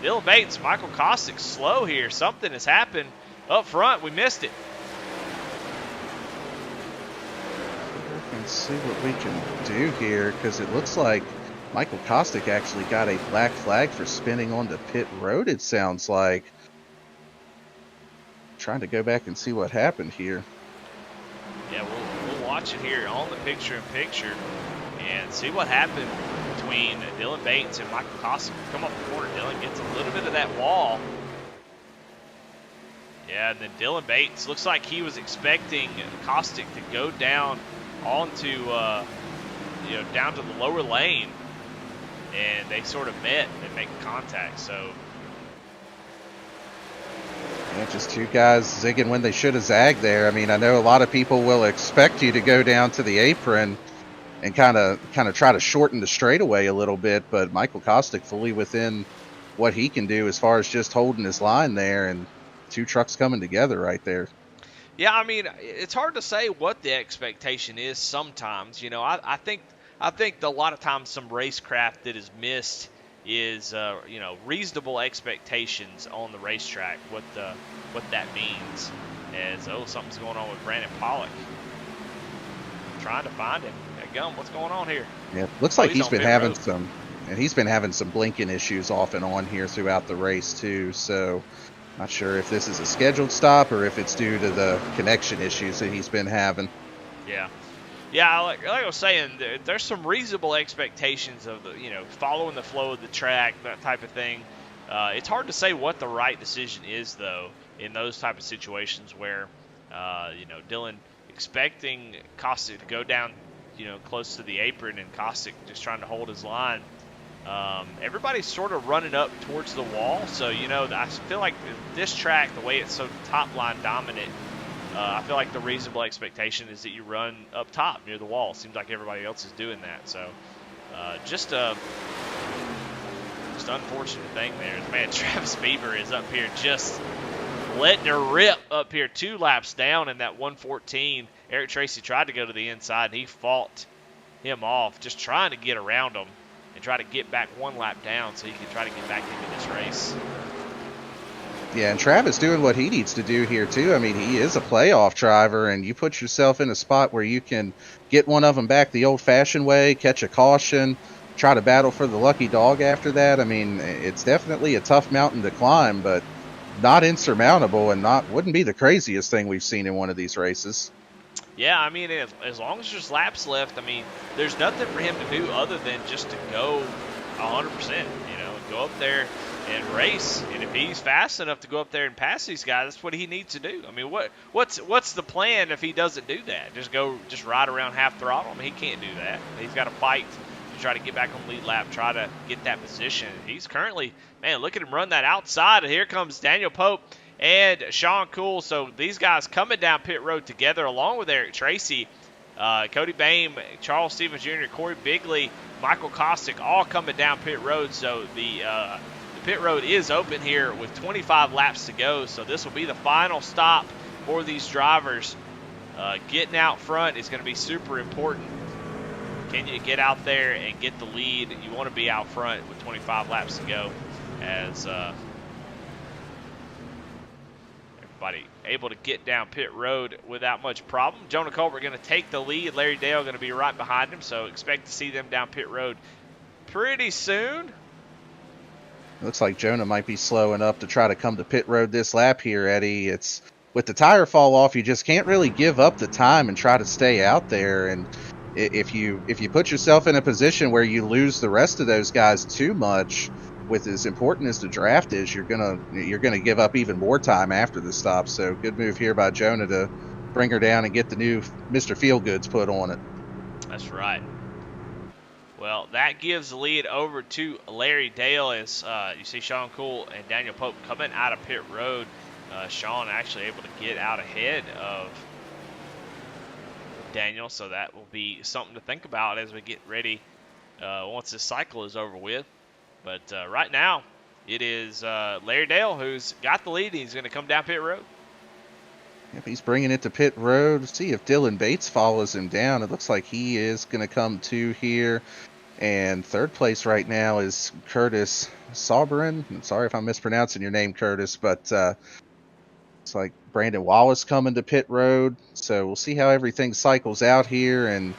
Dylan Bates, Michael Kostick slow here. Something has happened up front. We missed it. Let's see what we can do here, because it looks like Michael Kostick actually got a black flag for spinning onto pit road, it sounds like. Trying to go back and see what happened here. Yeah, we'll watch it here on the picture-in-picture and see what happened between Dylan Bates and Michael Kostick. Come up the corner, Dylan gets a little bit of that wall. Yeah, and then Dylan Bates looks like he was expecting Kostick to go down onto, down to the lower lane, and they sort of met and make contact. So yeah, just two guys zigging when they should have zagged there. I mean, I know a lot of people will expect you to go down to the apron and kind of try to shorten the straightaway a little bit, but Michael Kostick fully within what he can do as far as just holding his line there, and 2 trucks coming together right there. Yeah, I mean, it's hard to say what the expectation is sometimes. I think a lot of times some racecraft that is missed is, reasonable expectations on the racetrack, what that means. As, something's going on with Brandon Pollock. Trying to find him. Gum, what's going on here? Yeah, looks like he's been having some blinking issues off and on here throughout the race too, so not sure if this is a scheduled stop or if it's due to the connection issues that he's been having. Yeah, like I was saying, there's some reasonable expectations of following the flow of the track, that type of thing. It's hard to say what the right decision is, though, in those type of situations where, Dylan expecting Kostick to go down, close to the apron, and Kostick just trying to hold his line. Everybody's sort of running up towards the wall, so I feel like this track, the way it's so top line dominant, I feel like the reasonable expectation is that you run up top near the wall. Seems like everybody else is doing that, so just unfortunate thing there. Man, Travis Beaver is up here just letting her rip up here, 2 laps down in that 114. Eric Tracy tried to go to the inside, and he fought him off, just trying to get around him and try to get back 1 lap down so he can try to get back into this race. Yeah, and Travis doing what he needs to do here too. I mean, he is a playoff driver, and you put yourself in a spot where you can get one of them back the old-fashioned way, catch a caution, try to battle for the lucky dog after that. I mean, it's definitely a tough mountain to climb, but not insurmountable, and wouldn't be the craziest thing we've seen in one of these races. Yeah, I mean, as long as there's laps left, I mean, there's nothing for him to do other than just to go 100%, go up there and race. And if he's fast enough to go up there and pass these guys, that's what he needs to do. I mean, what's the plan if he doesn't do that? Just ride around half throttle? I mean, he can't do that. He's got to fight to try to get back on lead lap, try to get that position. He's currently, man, look at him run that outside, and here comes Daniel Pope and Sean Cool. So these guys coming down pit road together along with Eric Tracy, Cody Bame, Charles Stevens Jr., Corey Bigley, Michael Kostick, all coming down pit road. So the pit road is open here with 25 laps to go. So this will be the final stop for these drivers. Getting out front is going to be super important. Can you get out there and get the lead? You want to be out front with 25 laps to go, as everybody able to get down pit road without much problem. Jonah Colbert going to take the lead. Larry Dale going to be right behind him, so expect to see them down pit road pretty soon. Looks like Jonah might be slowing up to try to come to pit road this lap here, Eddie. It's with the tire fall off, you just can't really give up the time and try to stay out there. And if you put yourself in a position where you lose the rest of those guys too much, with as important as the draft is, you're gonna give up even more time after the stop. So good move here by Jonah to bring her down and get the new Mr. Feelgoods put on it. That's right. Well, that gives the lead over to Larry Dale as you see Sean Cool and Daniel Pope coming out of pit road. Sean actually able to get out ahead of Daniel, so that will be something to think about as we get ready once this cycle is over with. But right now, it is Larry Dale who's got the lead. He's going to come down pit road. Yep, he's bringing it to pit road. Let's see if Dylan Bates follows him down. It looks like he is going to come to here. And third place right now is Curtis Sauberin. I'm sorry if I'm mispronouncing your name, Curtis, but it's like Brandon Wallace coming to pit road. So we'll see how everything cycles out here. And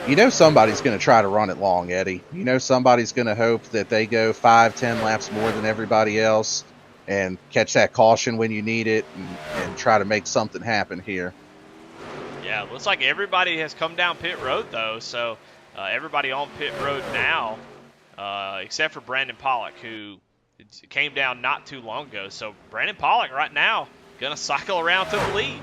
you know somebody's going to try to run it long, Eddie. You know somebody's going to hope that they go 5-10 laps more than everybody else and catch that caution when you need it and try to make something happen here. Yeah, looks like everybody has come down pit road, though. So everybody on pit road now, except for Brandon Pollock, who came down not too long ago. So Brandon Pollock right now going to cycle around to the lead.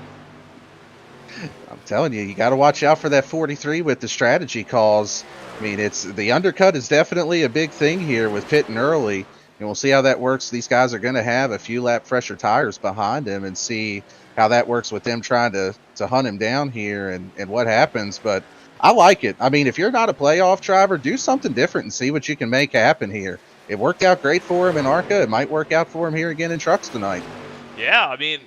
I'm telling you got to watch out for that 43 with the strategy calls. I mean, it's the undercut is definitely a big thing here with pitting early, and we'll see how that works. These guys are going to have a few lap fresher tires behind them and see how that works with them trying to hunt him down here and what happens. But I like it. I mean, if you're not a playoff driver, do something different and see what you can make happen here. It worked out great for him in ARCA. It might work out for him here again in trucks tonight. Yeah, I mean,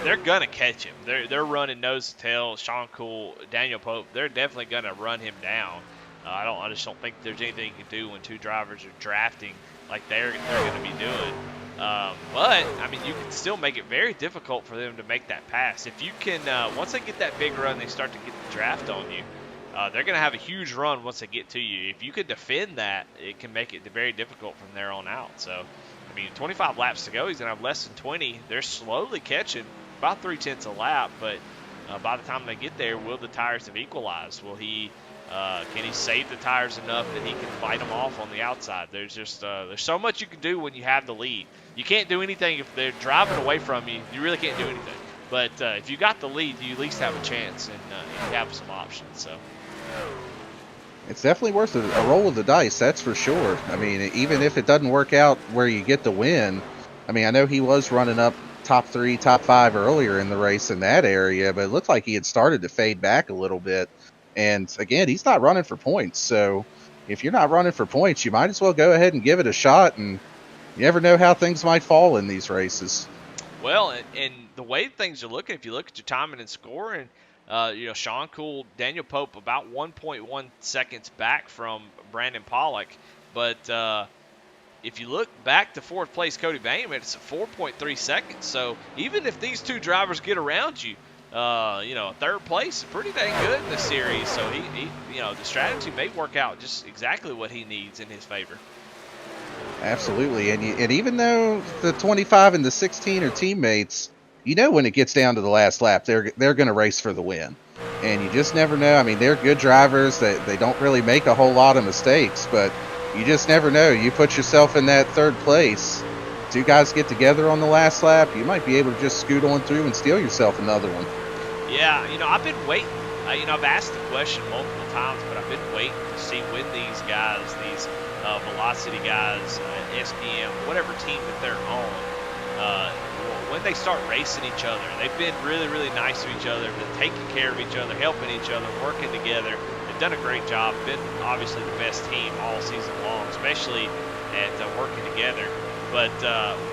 they're gonna catch him. They're running nose to tail. Sean Cool, Daniel Pope, they're definitely gonna run him down. I just don't think there's anything you can do when two drivers are drafting like they're gonna be doing. But I mean, you can still make it very difficult for them to make that pass. If you can, once they get that big run, they start to get the draft on you. They're going to have a huge run once they get to you. If you can defend that, it can make it very difficult from there on out. So, I mean, 25 laps to go. He's going to have less than 20. They're slowly catching about 0.3 a lap, but by the time they get there, will the tires have equalized? Will he? Can he save the tires enough that he can fight them off on the outside? There's just there's so much you can do when you have the lead. You can't do anything if they're driving away from you. You really can't do anything. But if you got the lead, you at least have a chance and you have some options. So it's definitely worth a roll of the dice, that's for sure. I mean, even if it doesn't work out where you get the win, I mean, I know he was running up top 3, top 5 earlier in the race in that area, but it looked like he had started to fade back a little bit. And again, he's not running for points. So if you're not running for points, you might as well go ahead and give it a shot. And you never know how things might fall in these races. Well, and the way things are looking, if you look at your timing and scoring, Sean Cool, Daniel Pope about 1.1 seconds back from Brandon Pollock. But if you look back to fourth place Cody Bainman, it's 4.3 seconds. So even if these two drivers get around you, third place is pretty dang good in this series. So he the strategy may work out just exactly what he needs in his favor. Absolutely, and even though the 25 and the 16 are teammates, when it gets down to the last lap, they're going to race for the win, and you just never know. I mean, they're good drivers. They don't really make a whole lot of mistakes, but you just never know. You put yourself in that third place. Two guys get together on the last lap, you might be able to just scoot on through and steal yourself another one. Yeah, I've been waiting. I've asked the question multiple times, but I've been waiting to see when these guys, these Velocity guys, SPM, whatever team that they're on, when they start racing each other. They've been really, really nice to each other, been taking care of each other, helping each other, working together. They've done a great job, been obviously the best team all season long, especially at working together. But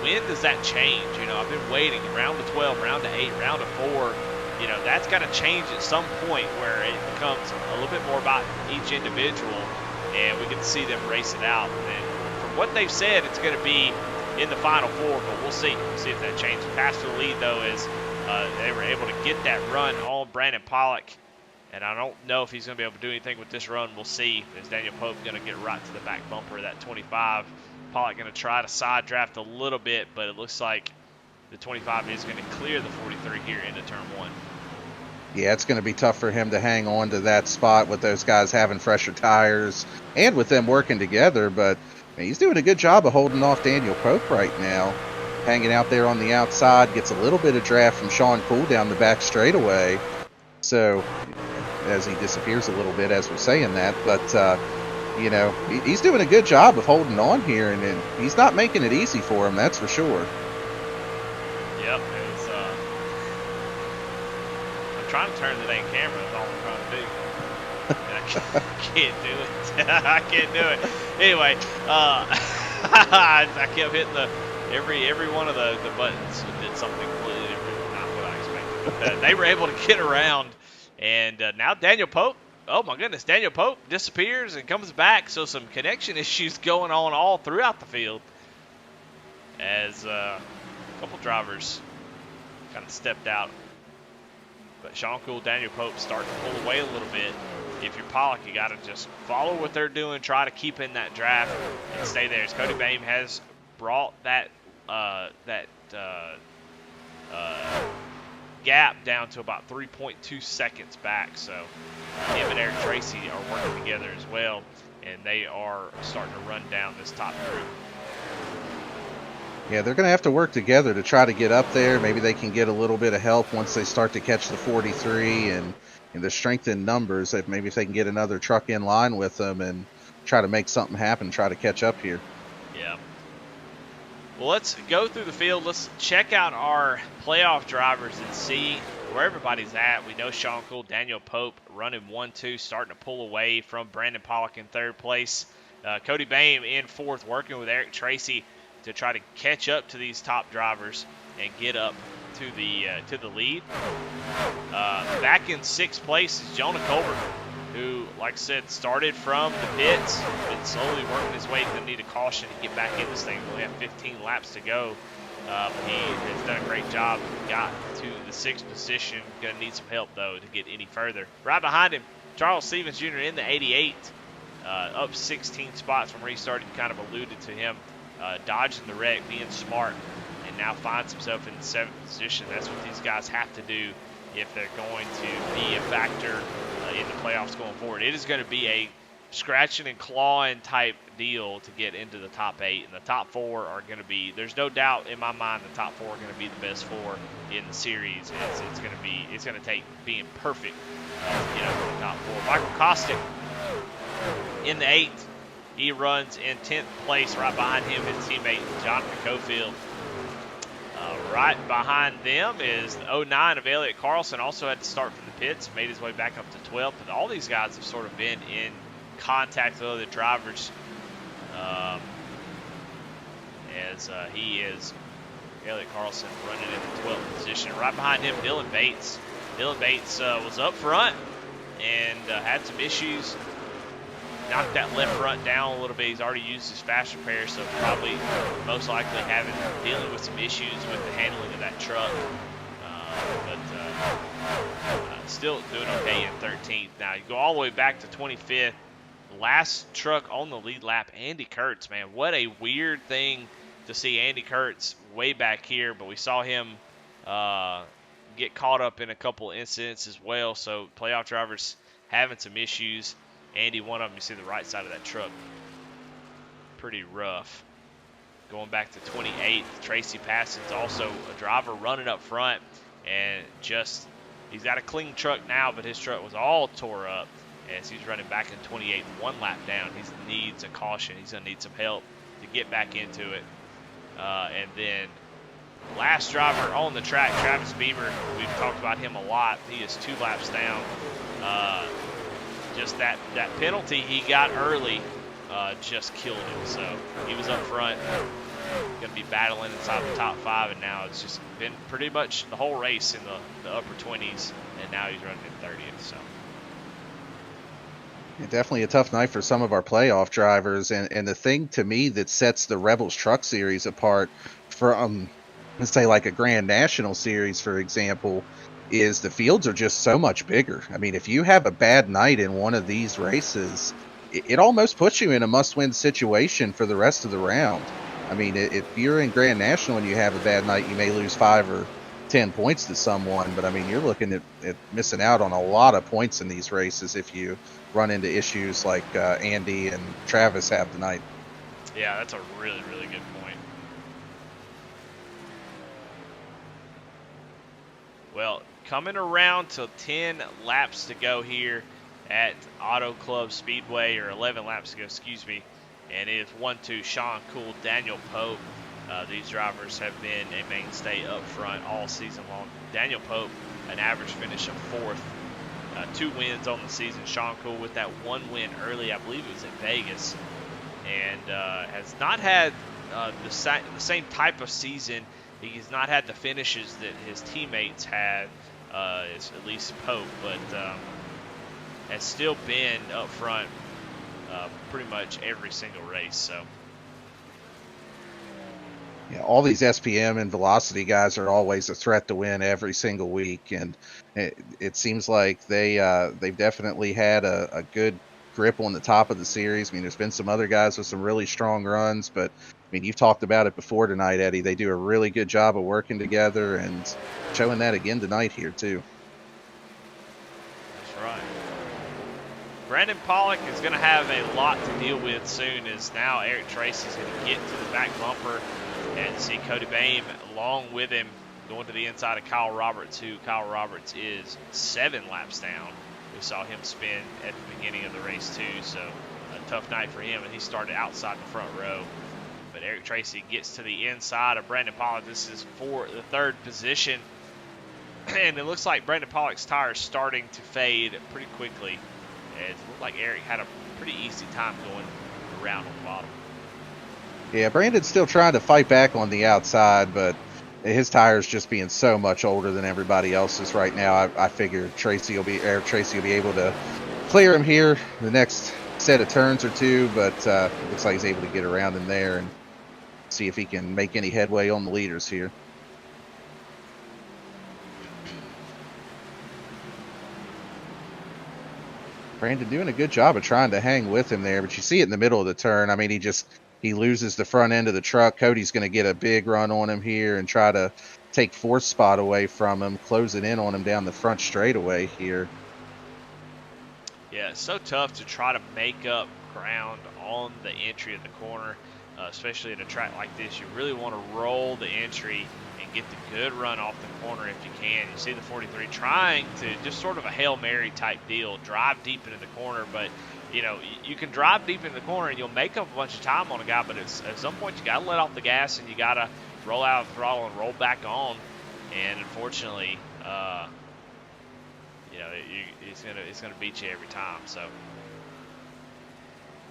when does that change? I've been waiting. Round to 12, round to 8, round to 4. That's got to change at some point where it becomes a little bit more about each individual, and we get to see them race it out. And from what they've said, it's going to be in the Final Four, but we'll see. We'll see if that changes. Past the lead, though, is they were able to get that run on Brandon Pollock And I don't know if he's going to be able to do anything with this run. We'll see. Is Daniel Pope going to get right to the back bumper of that 25? Pollock going to try to side draft a little bit, but it looks like the 25 is going to clear the 43 here into turn 1. Yeah, it's going to be tough for him to hang on to that spot with those guys having fresher tires and with them working together. But he's doing a good job of holding off Daniel Pope right now. Hanging out there on the outside, gets a little bit of draft from Sean Poole down the back straightaway. So, as he disappears a little bit as we're saying that, but he's doing a good job of holding on here, and he's not making it easy for him, that's for sure. Yep, it's I'm trying to turn the dang camera, that's all I'm trying to do. I can't do it. I can't do it. Anyway, I kept hitting every one of the buttons did something completely different, not what I expected. But they were able to get around. And now Daniel Pope, oh my goodness, Daniel Pope disappears and comes back. So some connection issues going on all throughout the field as a couple drivers kind of stepped out. But Sean Cool, Daniel Pope starting to pull away a little bit. If you're Pollock, you got to just follow what they're doing, try to keep in that draft and stay there. As Cody Bame has brought that gap down to about 3.2 seconds back. So him and Eric Tracy are working together as well, and they are starting to run down this top group. Yeah, they're going to have to work together to try to get up there. Maybe they can get a little bit of help once they start to catch the 43 and the strength in numbers. Maybe if they can get another truck in line with them and try to make something happen, try to catch up here. Yeah. Well, let's go through the field. Let's check out our playoff drivers and see where everybody's at. We know Sean Cool, Daniel Pope running 1-2, starting to pull away from Brandon Pollock in third place. Cody Bame in fourth, working with Eric Tracy to try to catch up to these top drivers and get up to the lead. Back in sixth place is Jonah Colbert, who, like I said, started from the pits, been slowly working his way. He's going to need a caution to get back in this thing. We only have 15 laps to go. He has done a great job. Got to the sixth position. Going to need some help, though, to get any further. Right behind him, Charles Stevens Jr. in the 88, up 16 spots from where he started. Kind of alluded to him dodging the wreck, being smart, and now finds himself in the seventh position. That's what these guys have to do if they're going to be a factor in the playoffs going forward. It is going to be a scratching and clawing type deal to get into the top 8, and the top 4 are going to be, there's no doubt in my mind the top 4 are going to be the best 4 in the series. It's going to take being perfect to get up to the top 4. Michael Kostick in the 8th. He runs in 10th place. Right behind him his teammate Jonathan Cofield. Right behind them is the 09 of Elliott Carlson. Also had to start from the pits, made his way back up to 12th. But all these guys have sort of been in contact with other drivers. As he is, Elliott Carlson running in the 12th position. Right behind him, Dylan Bates. Dylan Bates was up front and had some issues. Knocked that left front down a little bit. He's already used his fast repair, so probably most likely dealing with some issues with the handling of that truck. But still doing okay in 13th. Now you go all the way back to 25th. Last truck on the lead lap, Andy Kurtz, man. What a weird thing to see Andy Kurtz way back here, but we saw him get caught up in a couple incidents as well. So playoff drivers having some issues. Andy, one of them, you see the right side of that truck. Pretty rough. Going back to 28th, Tracy Passon's also a driver running up front. And he's got a clean truck now, but his truck was all tore up as he's running back in 28th, one lap down. He needs a caution. He's going to need some help to get back into it. And then last driver on the track, Travis Beamer. We've talked about him a lot. He is 2 laps down. Just that penalty he got early just killed him. So he was up front, going to be battling inside the top 5, and now it's just been pretty much the whole race in the upper 20s, and now he's running in 30th. So yeah, definitely a tough night for some of our playoff drivers, and the thing to me that sets the Rebels Truck Series apart from, let's say, like a Grand National Series, for example, is the fields are just so much bigger. I mean, if you have a bad night in one of these races, it almost puts you in a must-win situation for the rest of the round. I mean, if you're in Grand National and you have a bad night, you may lose 5 or 10 points to someone, but I mean, you're looking at missing out on a lot of points in these races if you run into issues like Andy and Travis have tonight. Yeah, that's a really, really good point. Well, coming around to 10 laps to go here at Auto Club Speedway, or 11 laps to go, excuse me. And it is 1-2, Sean Cool, Daniel Pope. These drivers have been a mainstay up front all season long. Daniel Pope, an average finish of 4th. 2 wins on the season. Sean Cool with that 1 win early, I believe it was in Vegas. And has not had the same type of season. He's not had the finishes that his teammates had, at least Pope, but has still been up front pretty much every single race. So, yeah, all these SPM and Velocity guys are always a threat to win every single week, and it seems like they've definitely had a good grip on the top of the series. I mean, there's been some other guys with some really strong runs, but I mean, you've talked about it before tonight, Eddie. They do a really good job of working together and showing that again tonight here too. That's right. Brandon Pollock is going to have a lot to deal with soon, as now Eric Tracy's going to get to the back bumper and see Cody Bame along with him going to the inside of Kyle Roberts, who Kyle Roberts is 7 laps down. We saw him spin at the beginning of the race too, so a tough night for him, and he started outside the front row. But Eric Tracy gets to the inside of Brandon Pollock. This is for the 3rd position, and it looks like Brandon Pollock's tires starting to fade pretty quickly. It looked like Eric had a pretty easy time going around on the bottom. Yeah, Brandon's still trying to fight back on the outside, but his tires just being so much older than everybody else's right now, I figure Eric Tracy will be able to clear him here the next set of turns or two, but it looks like he's able to get around in there and see if he can make any headway on the leaders here. Brandon doing a good job of trying to hang with him there, but you see it in the middle of the turn. I mean, he loses the front end of the truck. Cody's going to get a big run on him here and try to take 4th spot away from him, closing in on him down the front straightaway here. Yeah, it's so tough to try to make up ground on the entry of the corner, especially at a track like this. You really want to roll the entry and get the good run off the corner if you can. You see the 43 trying to just sort of a Hail Mary type deal, drive deep into the corner, but you know, you can drive deep into the corner and you'll make up a bunch of time on a guy, but at some point you got to let off the gas and you got to roll out of the throttle and roll back on. And unfortunately, you know, it's gonna beat you every time. So.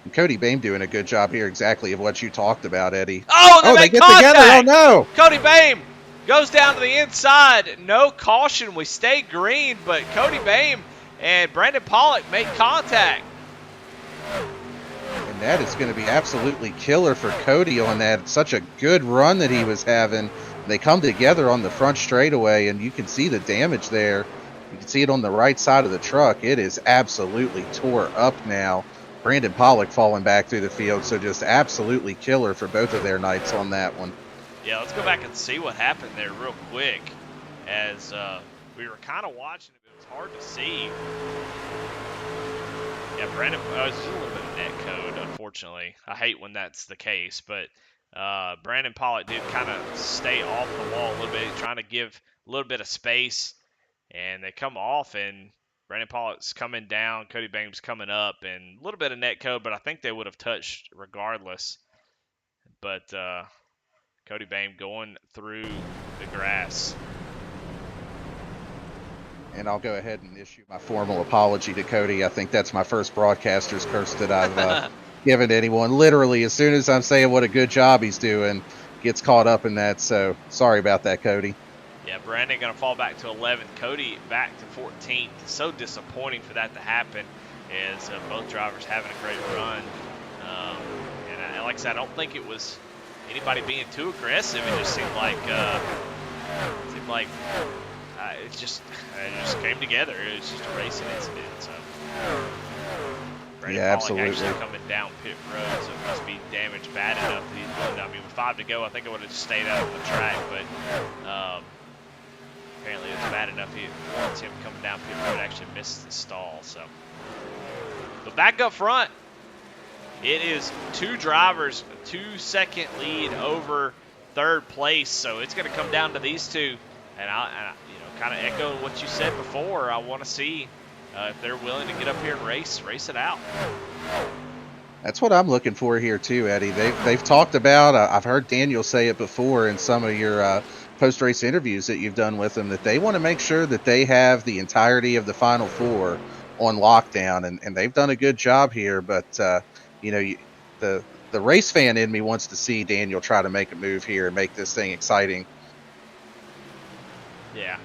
And Cody Bame doing a good job here, exactly of what you talked about, Eddie. Oh, they get contact. together. Oh no! Cody Bame goes down to the inside. No caution. We stay green, but Cody Bame and Brandon Pollock make contact. And that is going to be absolutely killer for Cody on that. Such a good run that he was having. They come together on the front straightaway, and you can see the damage there. You can see it on the right side of the truck. It is absolutely tore up now. Brandon Pollock falling back through the field, so just absolutely killer for both of their nights on that one. Yeah, let's go back and see what happened there real quick, as we were kind of watching it, but it was hard to see. Yeah, Brandon, it's a little bit of net code, unfortunately. I hate when that's the case, but Brandon Pollock did kind of stay off the wall a little bit, trying to give a little bit of space, and they come off, and Brandon Pollock's coming down, Cody Bame's coming up, and a little bit of net code, but I think they would have touched regardless. But Cody Bame going through the grass. And I'll go ahead and issue my formal apology to Cody. I think that's my first broadcaster's curse that I've given to anyone. Literally, as soon as I'm saying what a good job he's doing, gets caught up in that. So sorry about that, Cody. Yeah, Brandon going to fall back to 11th. Cody back to 14th. So disappointing for that to happen, as both drivers having a great run. And like I said, I don't think it was anybody being too aggressive. It just seemed like it just came together. It was just a racing incident. So Brandon Yeah, Pollock absolutely. actually coming down pit road, so it must be damaged bad enough that he's. I mean, with 5 to go, I think I would have just stayed out on the track, but apparently it's bad enough. Once him coming down pit road actually misses the stall. So, but back up front, it is 2 drivers, 2-second lead over 3rd place. So it's going to come down to these 2, and I kind of echo what you said before. I want to see if they're willing to get up here and race it out. That's what I'm looking for here too, Eddie. They've talked about. I've heard Daniel say it before in some of your post race interviews that you've done with them, that they want to make sure that they have the entirety of the Final 4 on lockdown, and they've done a good job here. But the race fan in me wants to see Daniel try to make a move here and make this thing exciting. Yeah.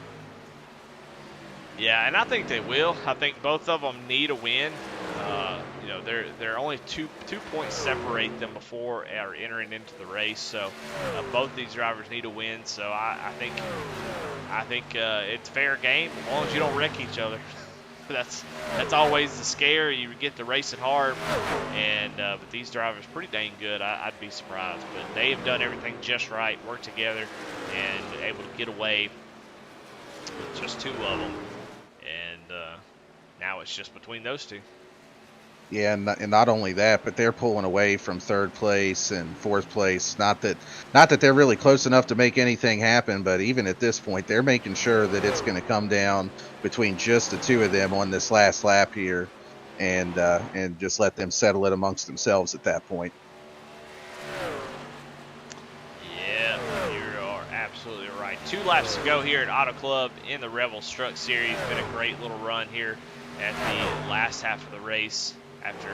Yeah, and I think they will. I think both of them need a win. They're only two points separate them before or entering into the race. So both these drivers need a win. So I think it's fair game as long as you don't wreck each other. That's always the scare. You get to race it hard, and but these drivers pretty dang good. I'd be surprised, but they have done everything just right, worked together, and able to get away with just 2 of them. And now it's just between those 2. Yeah, and not only that, but they're pulling away from 3rd place and 4th place. Not that they're really close enough to make anything happen, but even at this point, they're making sure that it's going to come down between just the 2 of them on this last lap here, and just let them settle it amongst themselves at that point. Yeah, you are absolutely right. 2 laps to go here at Auto Club in the Revel Truck Series. Been a great little run here at the last half of the race. After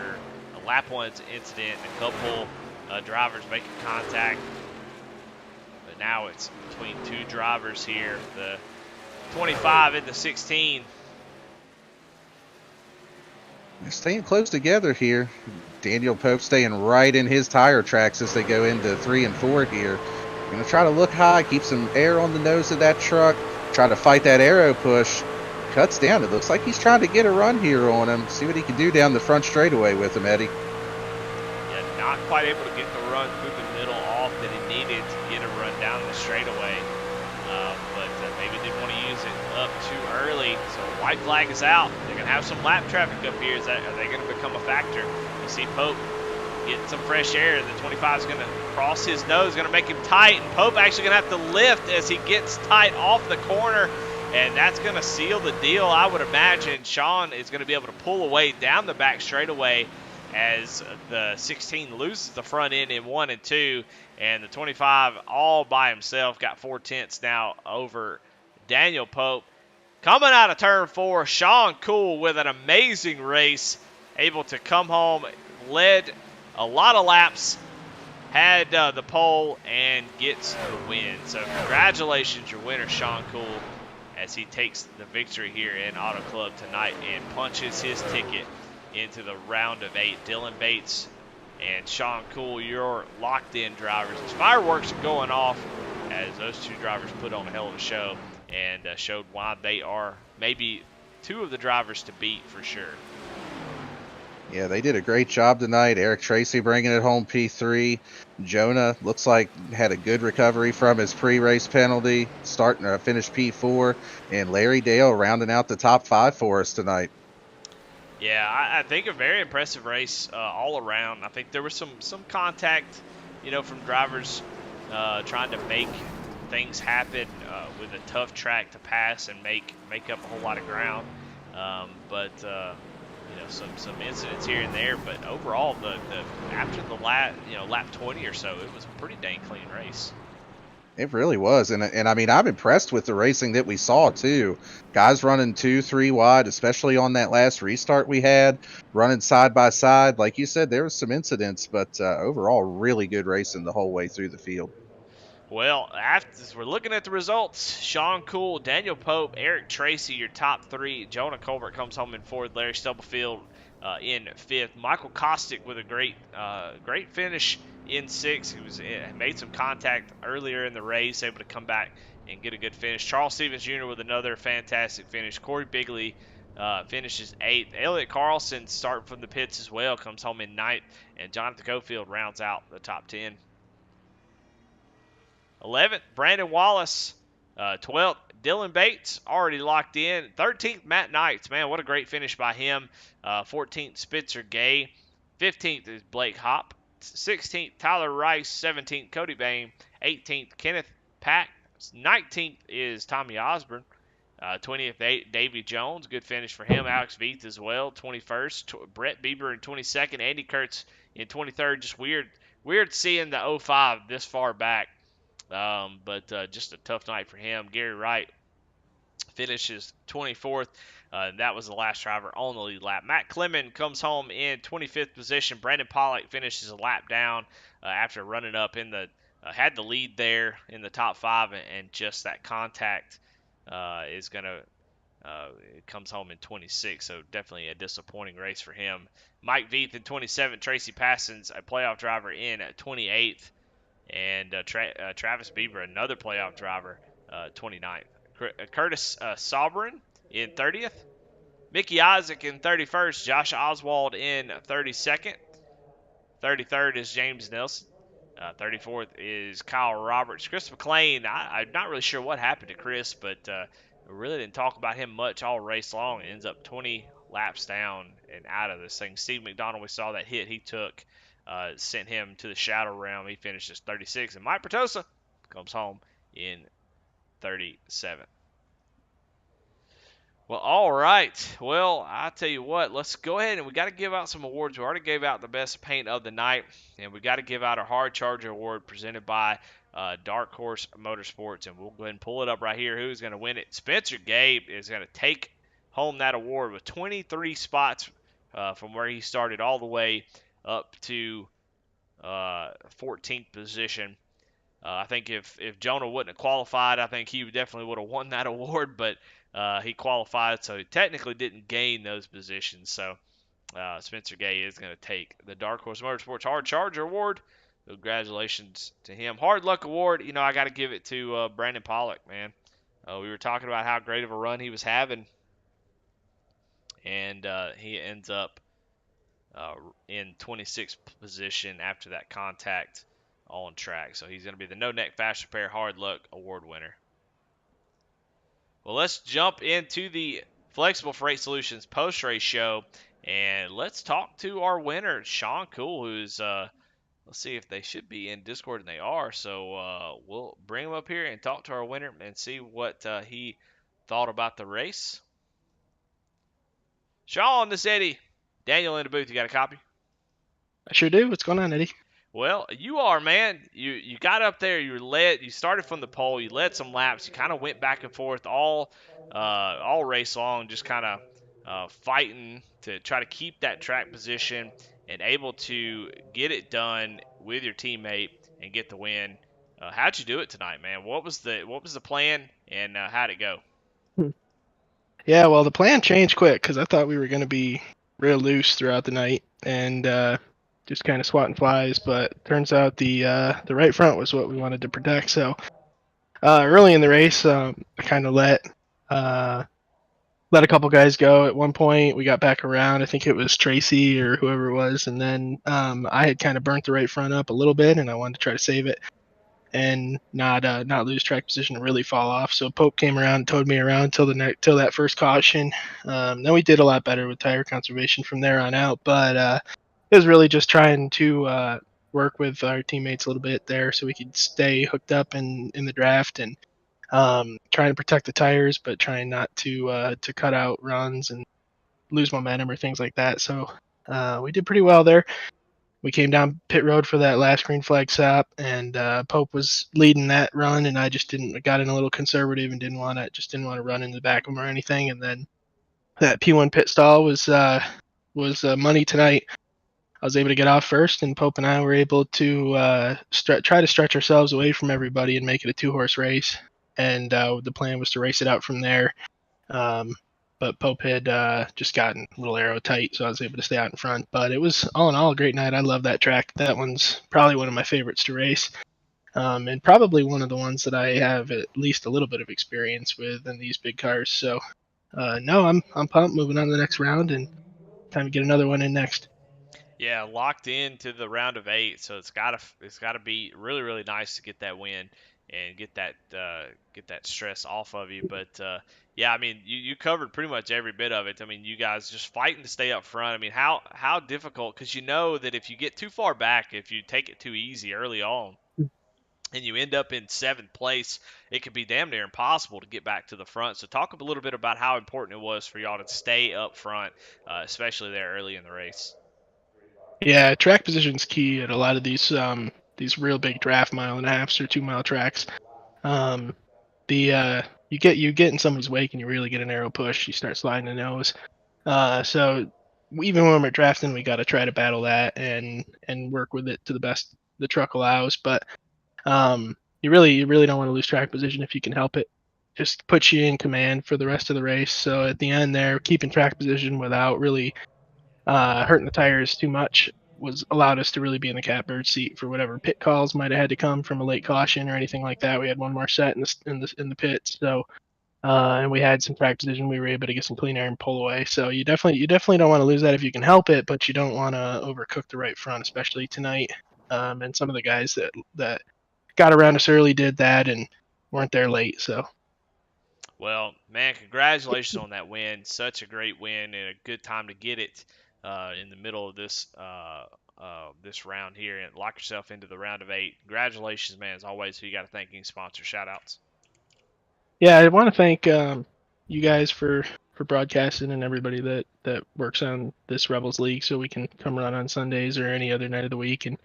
a lap 1 incident, a couple drivers making contact. But now it's between 2 drivers here, the 25 and the 16. They're staying close together here. Daniel Pope staying right in his tire tracks as they go into 3 and 4 here. Going to try to look high, keep some air on the nose of that truck, try to fight that aero push. Cuts down. It looks like he's trying to get a run here on him. See what he can do down the front straightaway with him, Eddie. Yeah, not quite able to get the run through the middle off that he needed to get a run down the straightaway. But maybe didn't want to use it up too early. So white flag is out. They're going to have some lap traffic up here. Are they going to become a factor? You see Pope getting some fresh air. The 25 is going to cross his nose, going to make him tight. And Pope actually going to have to lift as he gets tight off the corner. And that's going to seal the deal, I would imagine. Sean is going to be able to pull away down the back straightaway as the 16 loses the front end in 1 and 2. And the 25 all by himself got 4/10 now over Daniel Pope. Coming out of turn 4, Sean Cool with an amazing race. Able to come home, led a lot of laps, had the pole, and gets the win. So congratulations, your winner, Sean Cool, as he takes the victory here in Auto Club tonight and punches his ticket into the round of 8. Dylan Bates and Sean Cool, your locked-in drivers. As fireworks are going off as those 2 drivers put on a hell of a show and showed why they are maybe 2 of the drivers to beat for sure. Yeah, they did a great job tonight. Eric Tracy bringing it home P3. Jonah looks like had a good recovery from his pre-race penalty, starting to finish P4, and Larry Dale rounding out the top 5 for us tonight. Yeah, I think a very impressive race all around. I think there was some contact, from drivers trying to make things happen with a tough track to pass and make up a whole lot of ground. But some incidents here and there. But overall, after the lap 20 or so, it was a pretty dang clean race. It really was, and I mean, I'm impressed with the racing that we saw too. Guys running 2-3 wide, especially on that last restart we had, running side by side. Like you said, there was some incidents, but overall, really good racing the whole way through the field. Well, as we're looking at the results, Sean Cool, Daniel Pope, Eric Tracy, your top 3. Jonah Colbert comes home in 4th. Larry Stubblefield in 5th. Michael Kostick with a great finish in 6th. He made some contact earlier in the race, able to come back and get a good finish. Charles Stevens Jr. with another fantastic finish. Corey Bigley finishes 8th. Elliott Carlson, starting from the pits as well, comes home in 9th. And Jonathan Cofield rounds out the top 10. 11th, Brandon Wallace. 12th, Dylan Bates, already locked in. 13th, Matt Knights. Man, what a great finish by him. 14th, Spencer Gay. 15th is Blake Hopp. 16th, Tyler Rice. 17th, Cody Bain. 18th, Kenneth Pack. 19th is Tommy Osborne. 20th, Davy Jones. Good finish for him. Alex Veith as well. 21st, Brett Bieber in 22nd. Andy Kurtz in 23rd. Just weird seeing the 05 this far back. But just a tough night for him. Gary Wright finishes 24th. That was the last driver on the lead lap. Matt Clement comes home in 25th position. Brandon Pollock finishes a lap down after running up in the had the lead there in the top 5, and just that contact is gonna. It comes home in 26, so definitely a disappointing race for him. Mike Veith in 27th. Tracy Passons, a playoff driver, in 28th. And Travis Bieber, another playoff driver, 29th. Curtis Sobrin in 30th. Mickey Isaac in 31st. Josh Oswald in 32nd. 33rd is James Nelson. 34th is Kyle Roberts. Chris McLean, I'm not really sure what happened to Chris, but we really didn't talk about him much all race long. It ends up 20 laps down and out of this thing. Steve McDonald, we saw that hit he took. Sent him to the shadow realm. He finishes 36. And Mike Pertosa comes home in 37. Well, all right. Well, I tell you what, let's go ahead and we got to give out some awards. We already gave out the best paint of the night, and we got to give out our Hard Charger Award presented by Dark Horse Motorsports, and we'll go ahead and pull it up right here. Who's going to win it? Spencer Gabe is going to take home that award with 23 spots from where he started all the way up to 14th position. I think if Jonah wouldn't have qualified, I think he definitely would have won that award, but he qualified, so he technically didn't gain those positions. So Spencer Gay is going to take the Dark Horse Motorsports Hard Charger Award. Congratulations to him. Hard Luck Award, I got to give it to Brandon Pollock, man. We were talking about how great of a run he was having, and he ends up in 26th position after that contact on track. So he's going to be the No Neck Fast Repair Hard Luck Award winner. Well, let's jump into the Flexible Freight Solutions post-race show, and let's talk to our winner, Sean Cool, who's, let's see if they should be in Discord, and they are. So we'll bring him up here and talk to our winner and see what he thought about the race. Sean, this is Eddie. Daniel in the booth, you got a copy? I sure do. What's going on, Eddie? Well, you are, man. You got up there. You started from the pole. You led some laps. You kind of went back and forth all race long, just kind of fighting to try to keep that track position and able to get it done with your teammate and get the win. How'd you do it tonight, man? What was the plan, and how'd it go? Yeah, well, the plan changed quick because I thought we were going to be real loose throughout the night and just kind of swatting flies, but turns out the right front was what we wanted to protect. So early in the race, I kind of let a couple guys go. At one point, we got back around. I think it was Tracy or whoever it was, and then I had kind of burnt the right front up a little bit, and I wanted to try to save it and not lose track position and really fall off. So Pope came around and towed me around till that first caution. Then we did a lot better with tire conservation from there on out, but it was really just trying to work with our teammates a little bit there so we could stay hooked up in the draft and trying to protect the tires, but trying not to cut out runs and lose momentum or things like that. So we did pretty well there. We came down pit road for that last green flag stop, and Pope was leading that run, and I just got in a little conservative and didn't want to run in the back of him or anything. And then that P1 pit stall was money tonight. I was able to get off first, and Pope and I were able to try to stretch ourselves away from everybody and make it a 2-horse race. And the plan was to race it out from there. But Pope had just gotten a little arrow tight, so I was able to stay out in front. But it was, all in all, a great night. I love that track. That one's probably one of my favorites to race. and probably one of the ones that I have at least a little bit of experience with in these big cars. So, no, I'm pumped. Moving on to the next round, and time to get another one in next. Yeah, locked into the round of 8, so it's gotta be really really nice to get that win and get that stress off of you. But yeah, I mean you covered pretty much every bit of it. I mean you guys just fighting to stay up front. I mean how difficult, because you know that if you get too far back, if you take it too easy early on, and you end up in 7th place, it could be damn near impossible to get back to the front. So talk a little bit about how important it was for y'all to stay up front, especially there early in the race. Yeah, track position's key at a lot of these real big draft 1.5 or 2 mile tracks. Um, the you get in somebody's wake and you really get an arrow push, you start sliding the nose. So even when we're drafting, we got to try to battle that and work with it to the best the truck allows. But you really don't want to lose track position if you can help it. Just puts you in command for the rest of the race. So at the end there, keeping track position without really hurting the tires too much was allowed us to really be in the catbird seat for whatever pit calls might have had to come from a late caution or anything like that. We had one more set in the pits, so and we had some track position. We were able to get some clean air and pull away. So you definitely don't want to lose that if you can help it, but you don't want to overcook the right front, especially tonight. And some of the guys that got around us early did that and weren't there late. So Well, man, congratulations on that win. Such a great win and a good time to get it in the middle of this round here, and lock yourself into the round of 8. Congratulations, man, as always. Who you got to thank any sponsor shout outs? yeah, I want to thank you guys for broadcasting and everybody that works on this Rebels League, so we can come run on Sundays or any other night of the week. And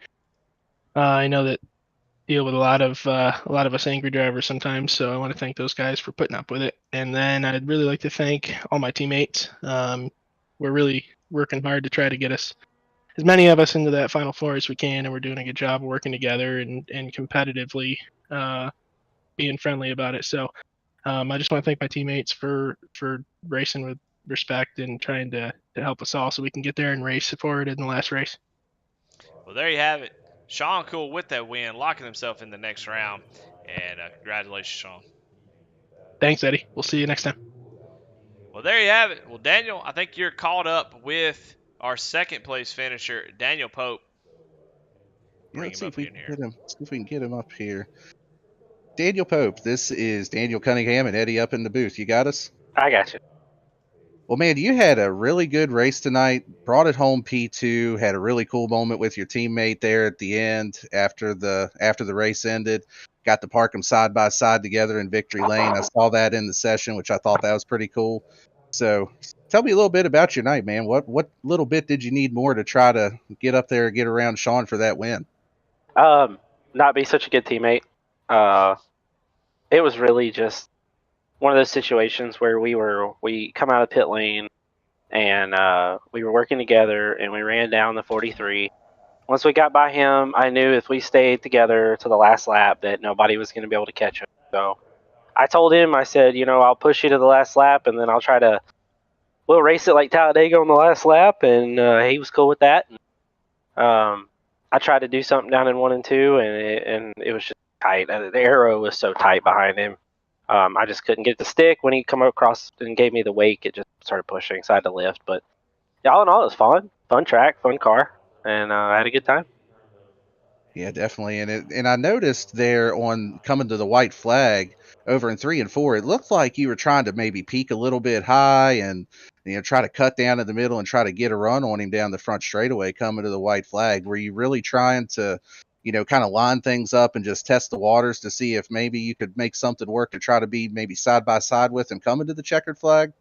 I know that deal with a lot of us angry drivers sometimes, so I want to thank those guys for putting up with it. And then I'd really like to thank all my teammates. We're really working hard to try to get us as many of us into that Final Four as we can, and we're doing a good job of working together and competitively being friendly about it. So I just want to thank my teammates for racing with respect and trying to help us all so we can get there and race forward in the last race. Well, there you have it. Sean Cool with that win, locking himself in the next round. And congratulations, Sean. Thanks, Eddie. We'll see you next time. Well, there you have it. Well, Daniel, I think you're caught up with our second place finisher, Daniel Pope. Yeah, Bring let's him see up if we here in can here. get him. See if we can get him up here. Daniel Pope. This is Daniel Cunningham and Eddie up in the booth. You got us? I got you. Well, man, you had a really good race tonight. Brought it home P2. Had a really cool moment with your teammate there at the end after the race ended. Got to park them side by side together in victory lane. I saw that in the session, which I thought that was pretty cool. So, tell me a little bit about your night, man. What little bit did you need more to try to get up there and get around Sean for that win? Not be such a good teammate. Uh, it was really just one of those situations where we come out of pit lane and we were working together and we ran down the 43. Once we got by him, I knew if we stayed together to the last lap that nobody was going to be able to catch him. So I told him, I said, I'll push you to the last lap and then we'll race it like Talladega on the last lap. And he was cool with that. I tried to do something down in 1 and 2 and it was just tight. The arrow was so tight behind him. I just couldn't get the stick. When he come across and gave me the wake, it just started pushing, so I had to lift. But yeah, all in all, it was fun track, fun car, and I had a good time. Yeah, definitely. And I noticed there on coming to the white flag over in 3 and 4, it looked like you were trying to maybe peak a little bit high and try to cut down in the middle and try to get a run on him down the front straightaway coming to the white flag. Were you really trying to, kind of line things up and just test the waters to see if maybe you could make something work to try to be maybe side by side with him coming to the checkered flag?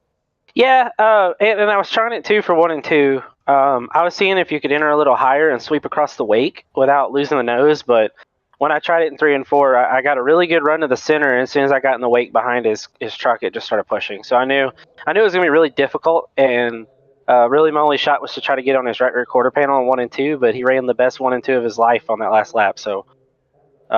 Yeah, and I was trying it too for 1 and 2. I was seeing if you could enter a little higher and sweep across the wake without losing the nose, but when I tried it in 3 and 4, I got a really good run to the center, and as soon as I got in the wake behind his truck, it just started pushing. So I knew it was going to be really difficult, and really my only shot was to try to get on his right rear quarter panel in 1 and 2, but he ran the best 1 and 2 of his life on that last lap. So, it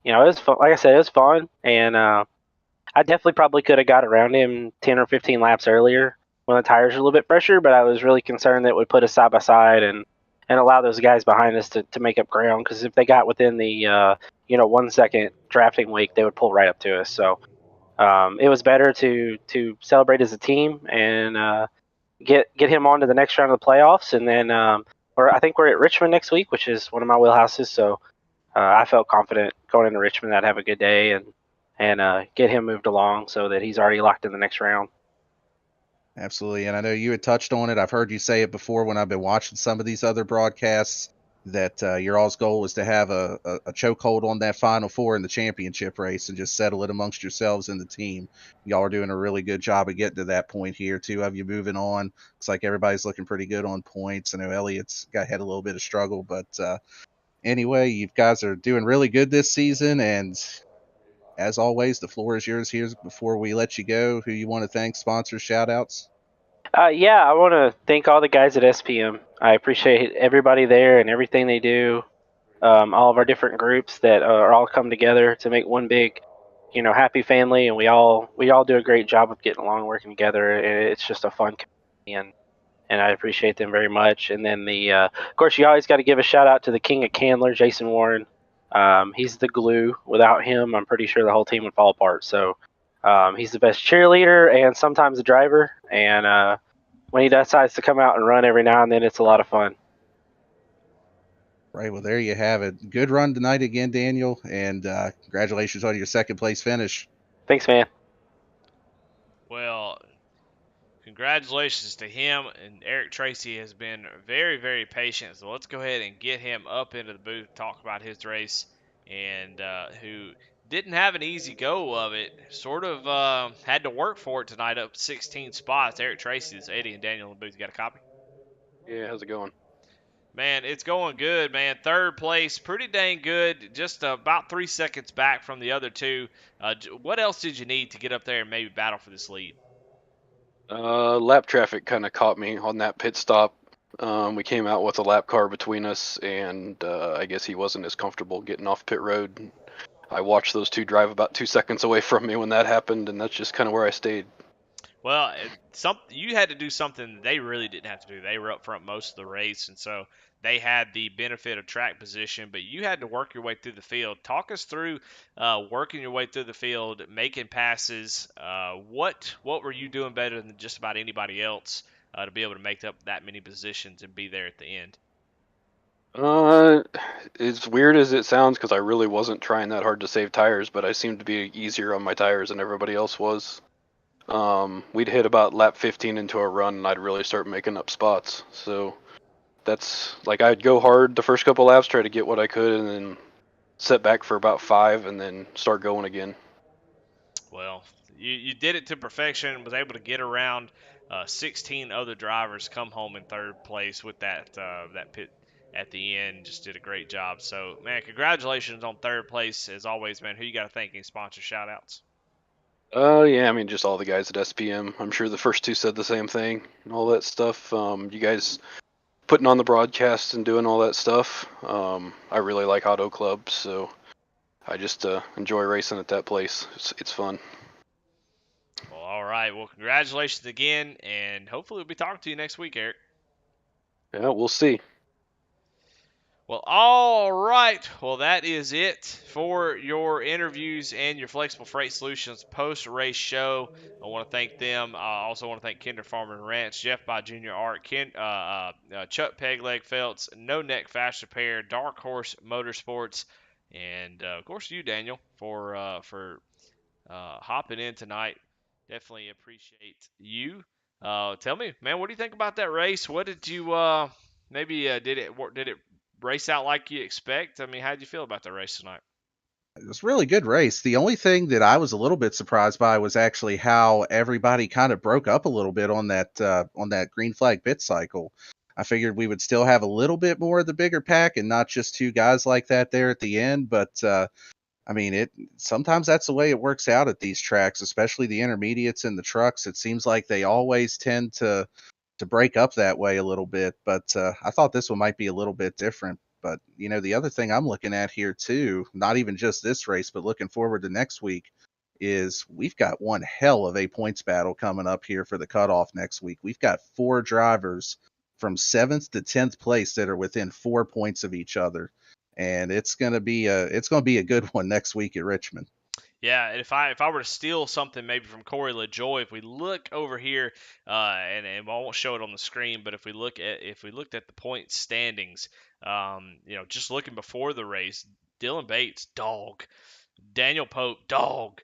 was fun. Like I said, it was fun, and I definitely probably could have got around him 10 or 15 laps earlier when the tires were a little bit fresher, but I was really concerned that it would put us side by side and and allow those guys behind us to make up ground. Because if they got within the 1 second drafting wake, they would pull right up to us. So it was better to celebrate as a team and get him on to the next round of the playoffs, and then I think we're at Richmond next week, which is one of my wheelhouses. So I felt confident going into Richmond that I'd have a good day and get him moved along so that he's already locked in the next round. Absolutely. And I know you had touched on it. I've heard you say it before when I've been watching some of these other broadcasts that your all's goal was to have a chokehold on that Final Four in the championship race and just settle it amongst yourselves and the team. Y'all are doing a really good job of getting to that point here. Two of you moving on. Looks like everybody's looking pretty good on points. I know Elliot's had a little bit of struggle, but anyway, you guys are doing really good this season. And as always, the floor is yours here before we let you go. Who you want to thank, sponsors, shout outs? Yeah, I want to thank all the guys at SPM. I appreciate everybody there and everything they do. All of our different groups that are all come together to make one big, happy family, and we all do a great job of getting along, working together. It's just a fun community, and I appreciate them very much. And then of course, you always got to give a shout out to the king of Candler, Jason Warren. He's the glue. Without him, I'm pretty sure the whole team would fall apart. So he's the best cheerleader and sometimes the driver. And when he decides to come out and run every now and then, it's a lot of fun. Right. Well, there you have it. Good run tonight again, Daniel, and congratulations on your second place finish. Thanks, man. Well, congratulations to him, and Eric Tracy has been very, very patient. So let's go ahead and get him up into the booth, talk about his race, and who didn't have an easy go of it. Sort of had to work for it tonight, up 16 spots. Eric Tracy, is Eddie and Daniel in the booth. You got a copy? Yeah, how's it going? Man, it's going good, man. Third place, pretty dang good. Just about 3 seconds back from the other two. What else did you need to get up there and maybe battle for this lead? Lap traffic kind of caught me on that pit stop. We came out with a lap car between us, and I guess he wasn't as comfortable getting off pit road. I watched those two drive about 2 seconds away from me when that happened, and that's just kind of where I stayed. Well, you had to do something they really didn't have to do. They were up front most of the race, and so they had the benefit of track position, but you had to work your way through the field. Talk us through working your way through the field, making passes. What were you doing better than just about anybody else to be able to make up that many positions and be there at the end? As weird as it sounds, because I really wasn't trying that hard to save tires, but I seemed to be easier on my tires than everybody else was. We'd hit about lap 15 into a run, and I'd really start making up spots. So that's like I'd go hard the first couple laps, try to get what I could, and then set back for about 5, and then start going again. Well, you did it to perfection. Was able to get around 16 other drivers, come home in third place with that pit at the end. Just did a great job. So, man, congratulations on third place as always, man. Who you got to thank? Any sponsor shout outs? Yeah, I mean, just all the guys at SPM. I'm sure the first two said the same thing and all that stuff. You guys putting on the broadcast and doing all that stuff. I really like Auto Club, so I just enjoy racing at that place. It's fun. Well, all right. Well, congratulations again, and hopefully we'll be talking to you next week, Eric. Yeah, we'll see. Well, all right. Well, that is it for your interviews and your Flexible Freight Solutions post-race show. I want to thank them. I also want to thank Kinder Farm and Ranch, Jeff by Junior Art, Chuck Pegleg Felts, No Neck Fast Repair, Dark Horse Motorsports, and of course you, Daniel, for hopping in tonight. Definitely appreciate you. Tell me, man, what do you think about that race? What did you did it race out like you expect? I mean, how did you feel about the race tonight? It was a really good race. The only thing that I was a little bit surprised by was actually how everybody kind of broke up a little bit on that green flag pit cycle. I figured we would still have a little bit more of the bigger pack and not just two guys like that there at the end, but I mean, sometimes that's the way it works out at these tracks, especially the intermediates and the trucks. It seems like they always tend to break up that way a little bit, but I thought this one might be a little bit different. But the other thing I'm looking at here too, not even just this race, but looking forward to next week, is we've got one hell of a points battle coming up here for the cutoff next week. We've got 4 drivers from 7th to 10th place that are within 4 points of each other, and it's gonna be a good one next week at Richmond. Yeah, and if I were to steal something maybe from Corey LaJoy, if we look over here, and I won't show it on the screen, but if we looked at the point standings, just looking before the race, Dylan Bates, dog. Daniel Pope, dog.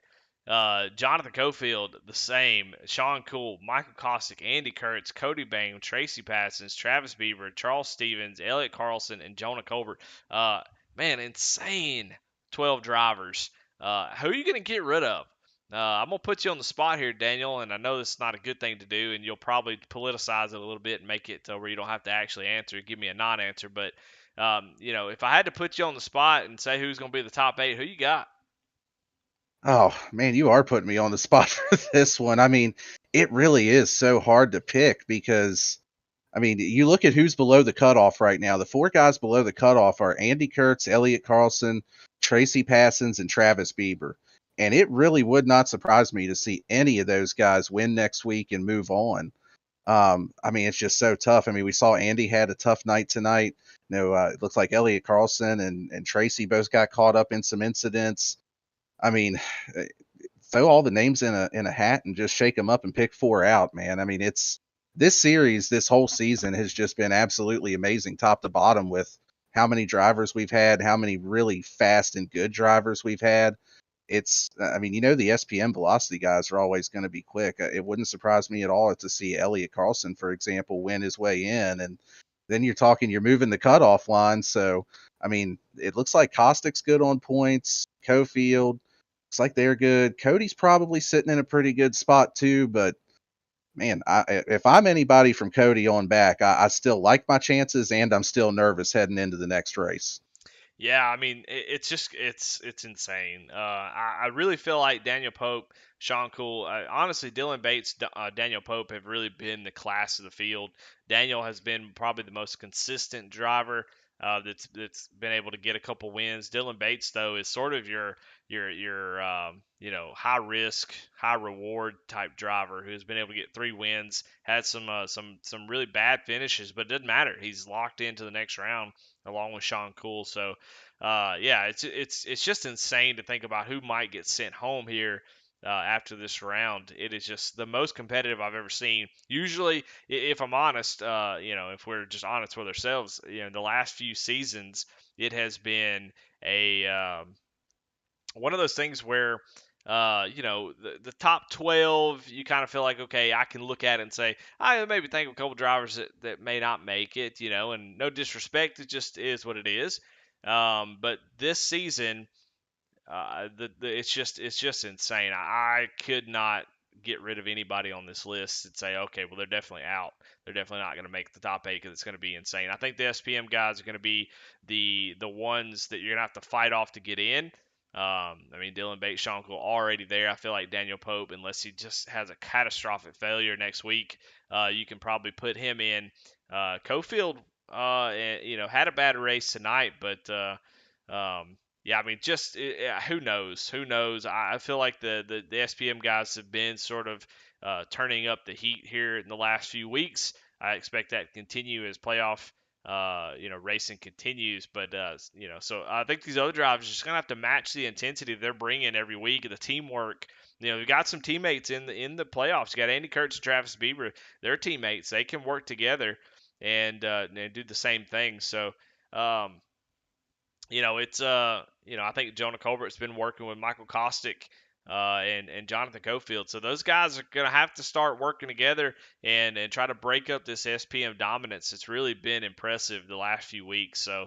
Jonathan Cofield, the same. Sean Cool, Michael Kostick, Andy Kurtz, Cody Bang, Tracy Passons, Travis Beaver, Charles Stevens, Elliott Carlson, and Jonah Colbert. Man, insane 12 drivers. Who are you going to get rid of? I'm going to put you on the spot here, Daniel, and I know this is not a good thing to do, and you'll probably politicize it a little bit and make it to where you don't have to actually answer. Give me a non-answer, but if I had to put you on the spot and say who's going to be the top 8, who you got? Oh man, you are putting me on the spot for this one. I mean, it really is so hard to pick because, I mean, you look at who's below the cutoff right now. The 4 guys below the cutoff are Andy Kurtz, Elliott Carlson, Tracy Passons, and Travis Bieber. And it really would not surprise me to see any of those guys win next week and move on. I mean, it's just so tough. I mean, we saw Andy had a tough night tonight. It looks like Elliott Carlson and Tracy both got caught up in some incidents. I mean, throw all the names in a hat and just shake them up and pick 4 out, man. I mean, it's this series, this whole season has just been absolutely amazing, top to bottom, with how many drivers we've had, how many really fast and good drivers we've had. I mean, the SPM velocity guys are always going to be quick. It wouldn't surprise me at all to see Elliott Carlson, for example, win his way in. And then you're moving the cutoff line. So, I mean, it looks like Kostick's good on points. Cofield, looks like they're good. Cody's probably sitting in a pretty good spot too, but man, if I'm anybody from Cody on back, I still like my chances, and I'm still nervous heading into the next race. Yeah, I mean, it's insane. I really feel like Daniel Pope, Sean Cool, honestly, Dylan Bates, Daniel Pope have really been the class of the field. Daniel has been probably the most consistent driver that's been able to get a couple wins. Dylan Bates, though, is sort of your high risk, high reward type driver who has been able to get 3 wins, had some really bad finishes, but it doesn't matter. He's locked into the next round along with Sean Cool. So, yeah, it's just insane to think about who might get sent home here after this round. It is just the most competitive I've ever seen. Usually, if I'm honest, if we're just honest with ourselves, the last few seasons, it has been a one of those things where the top 12, you kind of feel like, okay, I can look at it and say, I maybe think of a couple drivers that may not make it, and no disrespect, it just is what it is. But this season, it's just insane. I could not get rid of anybody on this list and say, okay, well, they're definitely out. They're definitely not going to make the top 8 because it's going to be insane. I think the SPM guys are going to be the ones that you're going to have to fight off to get in. I mean, Dylan Bates, Sean Cole already there. I feel like Daniel Pope, unless he just has a catastrophic failure next week, you can probably put him in. Cofield, had a bad race tonight, but yeah, I mean, just who knows? Who knows? I feel like the SPM guys have been sort of turning up the heat here in the last few weeks. I expect that to continue as playoff racing continues. But so I think these other drivers are just gonna have to match the intensity they're bringing every week. The teamwork. We've got some teammates in the playoffs. You got Andy Kurtz and Travis Bieber. They're teammates. They can work together and do the same thing. So. It's I think Jonah Colbert's been working with Michael Kostick and Jonathan Cofield. So those guys are gonna have to start working together and try to break up this SPM dominance. It's really been impressive the last few weeks. So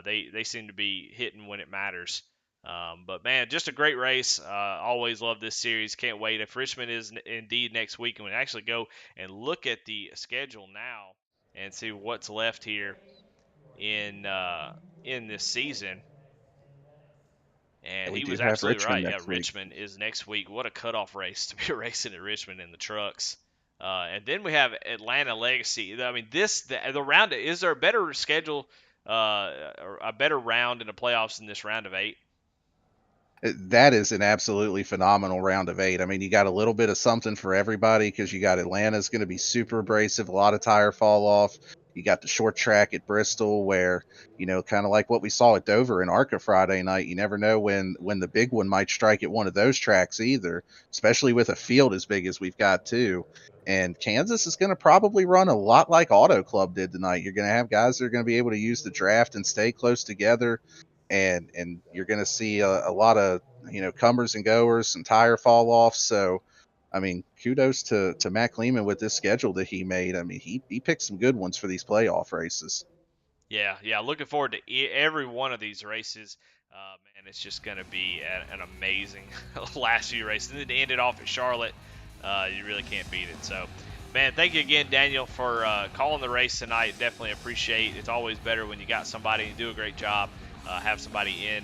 they seem to be hitting when it matters. But man, just a great race. Always love this series. Can't wait. If Richmond is indeed next week, and we actually go and look at the schedule now and see what's left here in this season. And We he do was have absolutely Richmond right. Yeah, next week. Richmond is next week. What a cutoff race to be racing at Richmond in the trucks. And then we have Atlanta Legacy. I mean, the round, is there a better schedule, or a better round in the playoffs than this round of 8? That is an absolutely phenomenal round of 8. I mean, you got a little bit of something for everybody because you got Atlanta's going to be super abrasive, a lot of tire fall off. You got the short track at Bristol where, kind of like what we saw at Dover and ARCA Friday night. You never know when the big one might strike at one of those tracks either, especially with a field as big as we've got too. And Kansas is going to probably run a lot like Auto Club did tonight. You're going to have guys that are going to be able to use the draft and stay close together. And you're going to see a lot of, comers and goers, some tire fall offs. So, I mean, kudos to Matt Lehman with this schedule that he made. I mean, he picked some good ones for these playoff races. Yeah, looking forward to every one of these races. Man, it's just going to be an amazing last few races. And then to end it off at Charlotte, you really can't beat it. So, man, thank you again, Daniel, for calling the race tonight. Definitely appreciate it. It's always better when you got somebody and do a great job. Have somebody in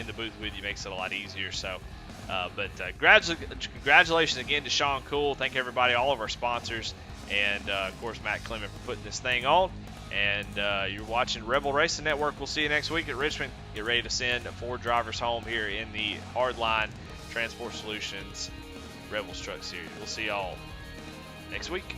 the booth with you makes it a lot easier. So, congratulations again to Sean Cool. Thank everybody, all of our sponsors, and of course Matt Clement for putting this thing on. And you're watching Rebel Racing Network. We'll see you next week at Richmond. Get ready to send 4 drivers home here in the Hardline Transport Solutions Rebels Truck Series. We'll see y'all next week.